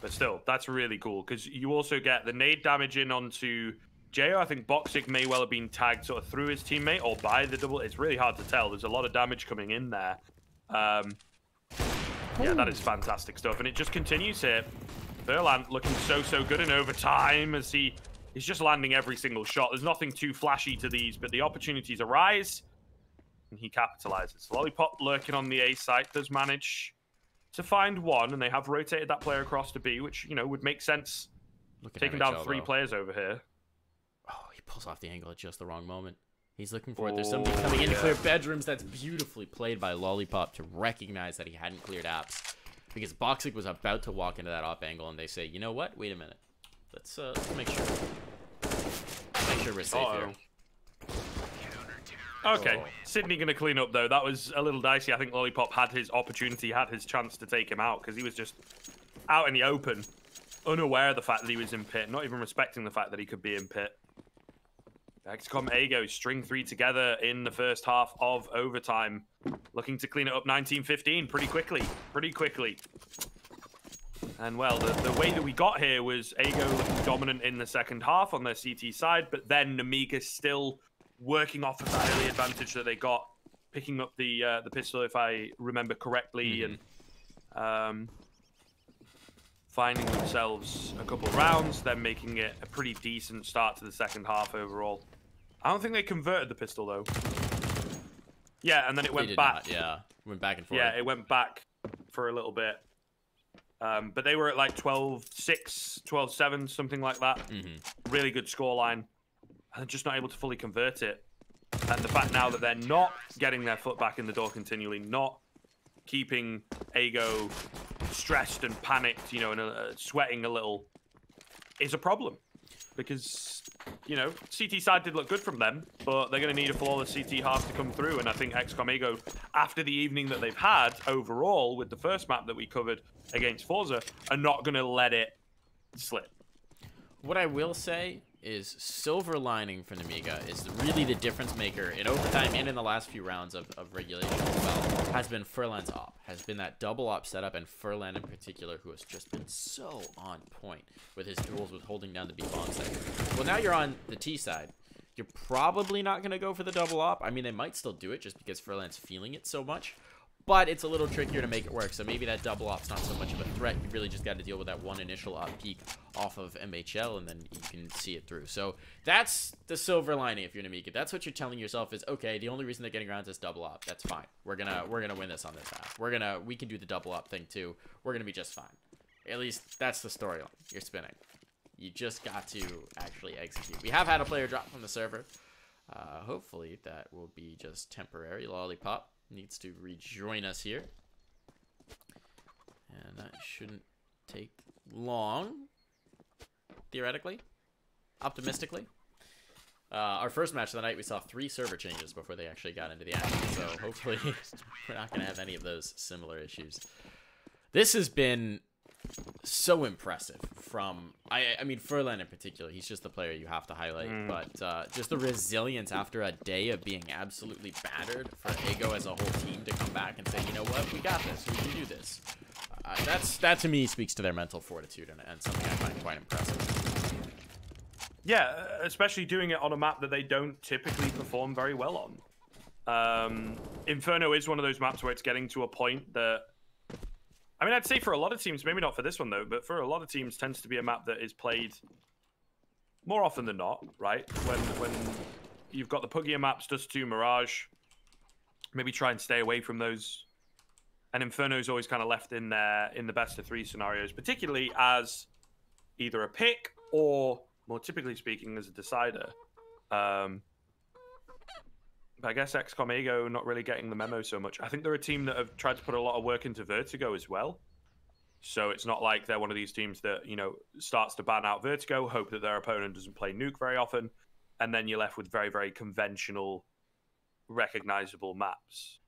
But still, that's really cool, because you also get the nade damage in onto Csgo. I think Boxic may well have been tagged sort of through his teammate or by the double. It's really hard to tell. There's a lot of damage coming in there. Yeah, that is fantastic stuff. And it just continues here. Furlan looking so good in overtime as he's just landing every single shot. There's nothing too flashy to these, but the opportunities arise. And he capitalizes. Lollipop lurking on the A site does manage to find one, and they have rotated that player across to B, which, you know, would make sense. Taking down 3 players over here. Oh, he pulls off the angle at just the wrong moment. He's looking for it. There's somebody coming in to clear bedrooms. That's beautifully played by Lollipop to recognize that he hadn't cleared apps. Because Boxic was about to walk into that op angle, and they say, you know what? Wait a minute. Let's make sure. Make sure we're safe here. Okay, Sydney going to clean up, though. That was a little dicey. I think Lollipop had his opportunity, had his chance to take him out, because he was just out in the open, unaware of the fact that he was in pit, not even respecting the fact that he could be in pit. XCOM Csgo string 3 together in the first half of overtime, looking to clean it up 19-15 pretty quickly. And, well, the way that we got here was Csgo looking dominant in the second half on their CT side, but then Nemiga still working off of that early advantage that they got, picking up the pistol, if I remember correctly, and finding themselves a couple rounds, then making it a pretty decent start to the second half overall. I don't think they converted the pistol, though. Yeah, and then it went back. Yeah, went back and forth. Yeah, it went back for a little bit. But they were at like 12-6, 12-7, something like that. Really good scoreline. And just not able to fully convert it. And the fact now that they're not getting their foot back in the door continually, not keeping Csgo stressed and panicked, you know, and sweating a little, is a problem. Because, you know, CT side did look good from them, but they're going to need a flawless CT half to come through. And I think XCOM Csgo, after the evening that they've had overall with the first map that we covered against Forza, are not going to let it slip. What I will say is silver lining for Nemiga is really the difference maker in overtime and in the last few rounds of regulation as well, has been Furlan's op. Has been that double op setup, and Furlan in particular, who has just been so on point with his duels with holding down the B bomb sector. Well, now you're on the T side. You're probably not going to go for the double op. I mean, they might still do it just because Furlan's feeling it so much. But it's a little trickier to make it work. So maybe that double op's not so much of a threat. You really just got to deal with that one initial op peak off of MHL, and then you can see it through. So that's the silver lining if you're Nemiga. That's what you're telling yourself is, okay, the only reason they're getting around is this double op. That's fine. We're gonna win this on this half. We can do the double op thing too. We're gonna be just fine. At least that's the storyline you're spinning. You just got to actually execute. We have had a player drop from the server. Hopefully that will be just temporary. Lollipop needs to rejoin us here, and that shouldn't take long, theoretically, optimistically. Our first match of the night, we saw 3 server changes before they actually got into the action, so hopefully we're not going to have any of those similar issues. This has been so impressive from, I mean, Furlan in particular. He's just the player you have to highlight, but just the resilience after a day of being absolutely battered for Ego as a whole team to come back and say, you know what, we got this, we can do this. That to me speaks to their mental fortitude and something I find quite impressive. Yeah, especially doing it on a map that they don't typically perform very well on. Inferno is one of those maps where it's getting to a point that, I mean, I'd say for a lot of teams, maybe not for this one though, but for a lot of teams tends to be a map that is played more often than not, right? When you've got the puggier maps, Dust 2, Mirage, maybe try and stay away from those. And Inferno's always kind of left in there in the best of 3 scenarios, particularly as either a pick or, more typically speaking, as a decider. But I guess XCOM Ego not really getting the memo so much. I think they're a team that have tried to put a lot of work into Vertigo as well. So it's not like they're one of these teams that, you know, starts to ban out Vertigo, hope that their opponent doesn't play Nuke very often, and then you're left with very, very conventional, recognizable maps.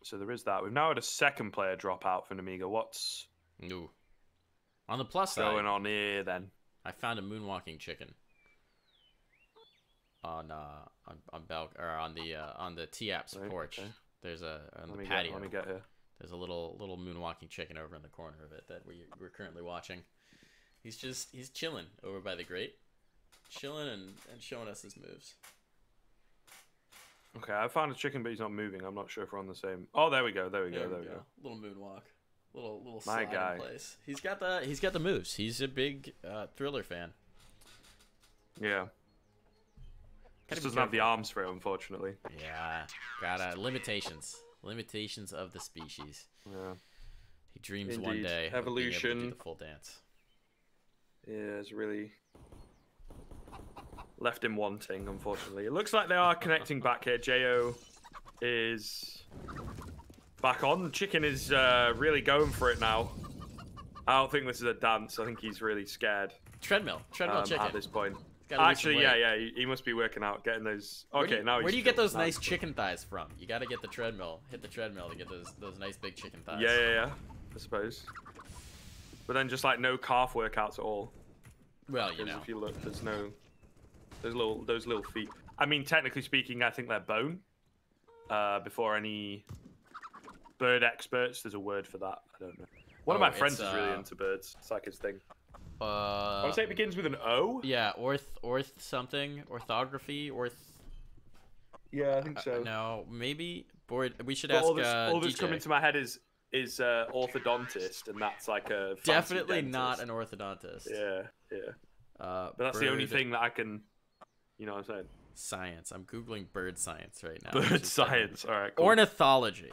So there is that. We've now had a second player drop out for Nemiga. What's on the plus side going on here then? I found a moonwalking chicken on the T-App's porch. Okay. There's on the patio. Let me get here. There's a little moonwalking chicken over in the corner of it that we're currently watching. He's chilling over by the grate, chilling and showing us his moves. Okay, I found a chicken, but he's not moving. I'm not sure if we're on the same. Oh, there we go. There we go. Little moonwalk, little my slide guy. in place. He's got the moves. He's a big Thriller fan. Yeah. Just doesn't have the arms for it, unfortunately. Yeah, limitations of the species. Yeah. He dreams Indeed. One day Evolution. of being able to do the full dance. Yeah, it's really left him wanting, unfortunately. It looks like they are connecting back here. Csgo is back on. Chicken is really going for it now. I don't think this is a dance. I think he's really scared. Treadmill chicken. At this point. Actually, yeah, he must be working out, getting those. Okay, where do you get those nice chicken thighs from? You got to get the treadmill, hit the treadmill to get those nice big chicken thighs. Yeah. I suppose. But then just like no calf workouts at all. Well, you know. If you look, there's no those little feet. I mean, technically speaking, I think they're bone. Before any bird experts, there's a word for that. I don't know. One of my friends is really into birds. It's like his thing. I would say it begins with an O. Yeah, orth something, orthography, Yeah, I think so. No, maybe. Board. We should ask. All this coming to my head is orthodontist, and that's like a definitely not an orthodontist. Yeah. But that's the only thing that I can. You know what I'm saying? Science. I'm googling bird science right now. Bird science. All right. Cool. Ornithology.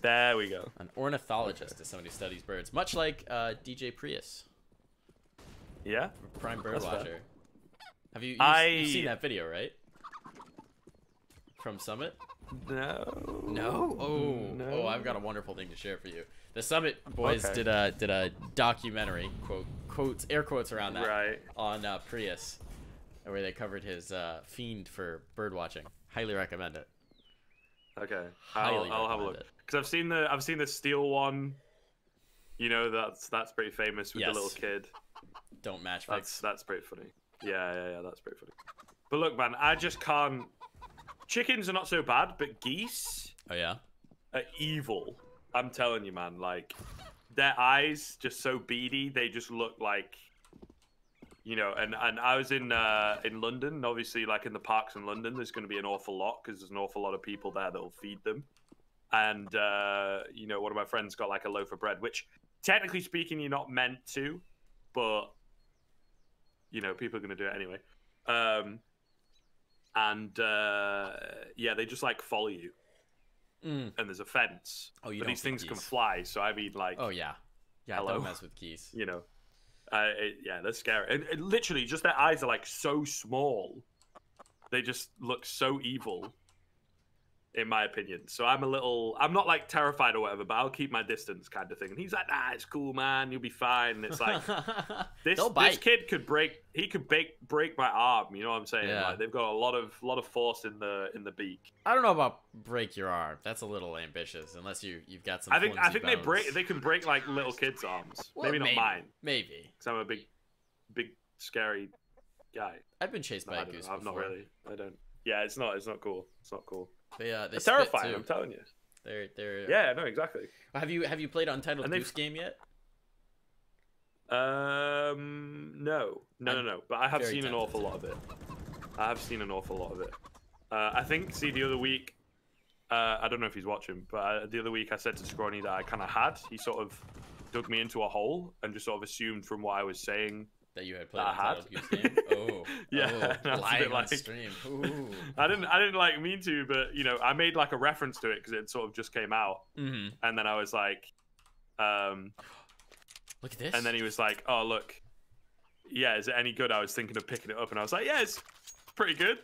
There we go. An ornithologist is somebody who studies birds, much like DJ Prius. Yeah. Prime bird watcher. Have you've seen that video, right? From Summit? No. No? Oh, I've got a wonderful thing to share for you. The Summit boys did a documentary, air quotes around that, right, on Prius, where they covered his fiend for bird watching. Highly recommend it. Okay, I'll have a look, because I've seen the steel one. You know, that's pretty famous with the little kid. Don't match fix. That's pretty funny. Yeah, that's pretty funny. But look, man, I just can't. Chickens are not so bad, but geese. Oh yeah. Are evil. I'm telling you, man. Like, their eyes just so beady. They just look like, you know. And I was in London. And obviously, like in the parks in London, there's going to be an awful lot because there's an awful lot of people there that will feed them. And you know, one of my friends got like a loaf of bread, which technically speaking, you're not meant to, but you know, people are going to do it anyway. Yeah, they just like follow you. And there's a fence. Oh, you but don't these things geese. can fly, so I mean, like, oh yeah, hello? Don't mess with geese. You know, yeah, they're scary. And literally, just their eyes are like so small. They just look so evil, in my opinion. So I'm not like terrified or whatever, but I'll keep my distance, kind of thing. And he's like, nah, it's cool, man. You'll be fine. And it's like, this kid could break my arm. You know what I'm saying? Yeah. Like, they've got a lot of force in the beak. I don't know about break your arm. That's a little ambitious, unless you've got some. I think bones. they can break like little kids' arms. Well, maybe not mine. Maybe. Because I'm a big scary guy. I've been chased by a goose before. I've not really. I don't. Yeah, it's not cool. It's not cool. They it's terrifying. I'm telling you. They're. Yeah, no, exactly. Have you played Untitled Goose Game yet? No. But I have seen an awful lot of it. I think. See, the other week, I don't know if he's watching, but the other week I said to Scrawny that I kind of had. He sort of dug me into a hole and just sort of assumed from what I was saying that you had played Untitled Goose Game. Oh, yeah, lying on stream. Ooh. I didn't like mean to, but you know, I made like a reference to it because it sort of just came out, and then I was like, look at this. And then he was like, oh look, yeah, is it any good? I was thinking of picking it up, and I was like, yeah, it's pretty good.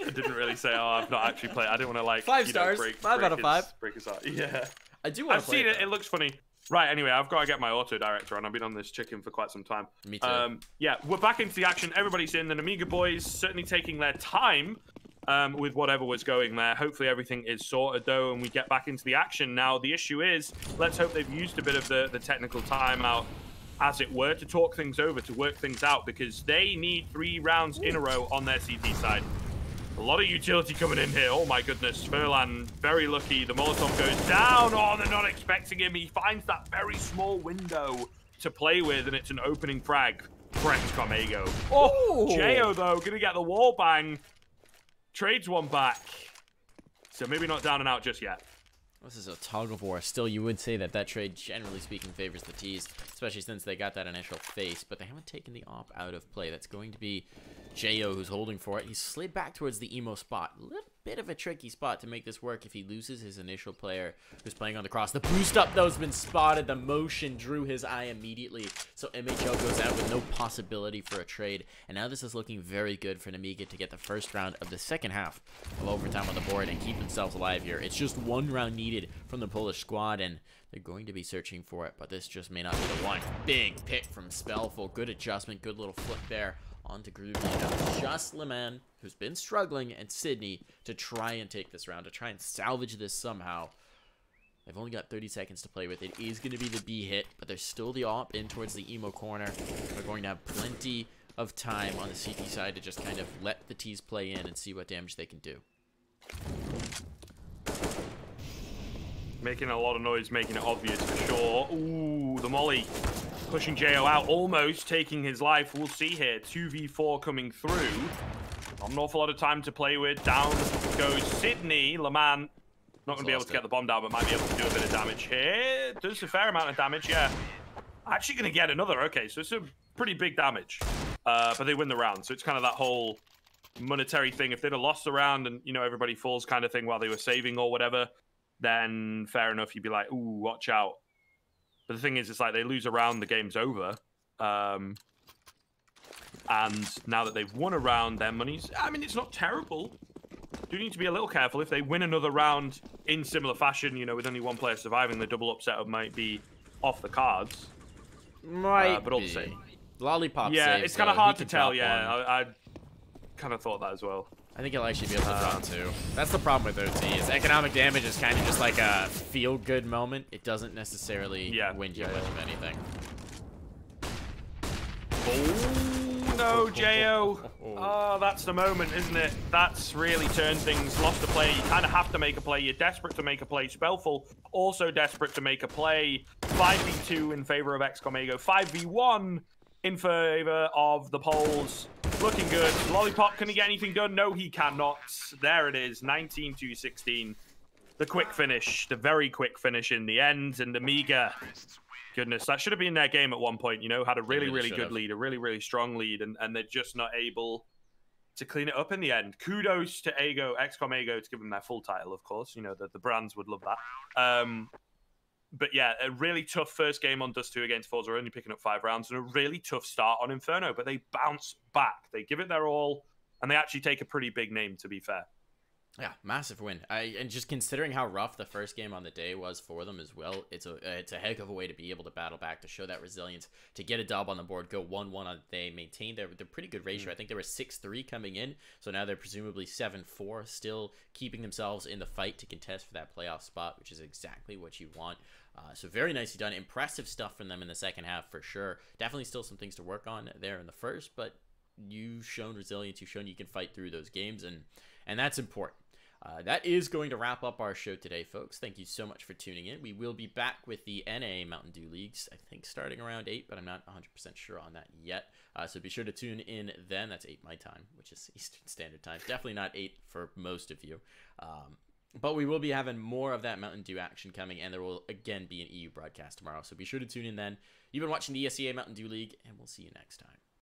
I didn't really say, oh, I've not actually played. I didn't want to like 5 stars, 5 out of 5. Break his heart. Yeah, I do want to play it. I've seen it. It looks funny. Right, anyway, I've got to get my auto director on. I've been on this chicken for quite some time. Me too. Yeah, we're back into the action. Everybody's in. The Nemiga boys certainly taking their time with whatever was going there. Hopefully everything is sorted, though, and we get back into the action. Now, the issue is, let's hope they've used a bit of the technical timeout, as it were, to talk things over, to work things out, because they need 3 rounds in a row on their CT side. A lot of utility coming in here. Oh my goodness. Furlan, very lucky. The Molotov goes down. Oh, they're not expecting him. He finds that very small window to play with, and it's an opening frag for Csgo. Oh, Csgo, though, going to get the wall bang. Trades one back. So maybe not down and out just yet. This is a tug of war. Still, you would say that trade, generally speaking, favors the T's, especially since they got that initial face, but they haven't taken the op out of play. That's going to be Csgo who's holding for it. He slid back towards the emo spot. A little bit of a tricky spot to make this work if he loses his initial player who's playing on the cross. The boost up, though, has been spotted. The motion drew his eye immediately, so MHL goes out with no possibility for a trade. And now this is looking very good for Nemiga to get the first round of the second half of overtime on the board and keep themselves alive here. It's just 1 round needed from the Polish squad, and they're going to be searching for it, but this just may not be the one. Big pick from Spellful. Good adjustment, good little flick there onto Groovy. Now just Leman, who's been struggling, and Sydney to try and take this round, to try and salvage this somehow. They've only got 30 seconds to play with. It is going to be the B hit, but there's still the op in towards the emo corner. They're going to have plenty of time on the CT side to just kind of let the T's play in and see what damage they can do. Making a lot of noise, making it obvious for sure. Ooh, the molly pushing Csgo out, almost taking his life. We'll see here. 2v4 coming through. Not an awful lot of time to play with. Down goes Sydney. Leman not going to be able to get the bomb down, but might be able to do a bit of damage here. Does a fair amount of damage, yeah. Actually going to get another. Okay, so it's a pretty big damage. But they win the round, so it's kind of that whole monetary thing. If they'd have lost the round and, you know, everybody falls kind of thing while they were saving or whatever, then fair enough, you'd be like, ooh, watch out. But the thing is, it's like they lose a round, the game's over. And now that they've won a round, their money's... I mean, it's not terrible. Do need to be a little careful. If they win another round in similar fashion, you know, with only 1 player surviving, the double upset might be off the cards. But all the same. Lollipop yeah, saves, it's kind of hard to tell, yeah. I kind of thought that as well. I think he'll actually be able to draw too. That's the problem with OT, is economic damage is kind of just like a feel-good moment. It doesn't necessarily win you much of anything. Oh, no, Jo. Oh, that's the moment, isn't it? That's really turned things. Lost a play. You kind of have to make a play. You're desperate to make a play. Spellful also desperate to make a play. 5v2 in favor of Xcomego. 5v1 in favor of the Poles. Looking good. Lollipop, can he get anything done? No, he cannot. There it is. 19-16. The quick finish. The very quick finish in the end. And Nemiga. Goodness, that should have been their game at one point, you know, had a really, really good lead, a really, really strong lead, and they're just not able to clean it up in the end. Kudos to XCOM to give them their full title, of course. You know, the brands would love that. But yeah, a really tough first game on Dust 2 against Forza, only picking up 5 rounds, and a really tough start on Inferno, but they bounce back. They give it their all, and they actually take a pretty big name, to be fair. Yeah, massive win. And just considering how rough the first game on the day was for them as well, it's a heck of a way to be able to battle back, to show that resilience, to get a dub on the board, go 1-1 on the day, maintain their pretty good ratio. I think they were 6-3 coming in, so now they're presumably 7-4, still keeping themselves in the fight to contest for that playoff spot, which is exactly what you want. So very nicely done. Impressive stuff from them in the second half for sure. Definitely still some things to work on there in the first, but you've shown resilience, you've shown you can fight through those games, and that's important. That is going to wrap up our show today, folks. Thank you so much for tuning in. We will be back with the NA Mountain Dew Leagues, I think starting around 8, but I'm not 100% sure on that yet. So be sure to tune in then. That's 8 my time, which is Eastern Standard Time. Definitely not 8 for most of you. But we will be having more of that Mountain Dew action coming, and there will again be an EU broadcast tomorrow. So be sure to tune in then. You've been watching the Esea Mountain Dew League, and we'll see you next time.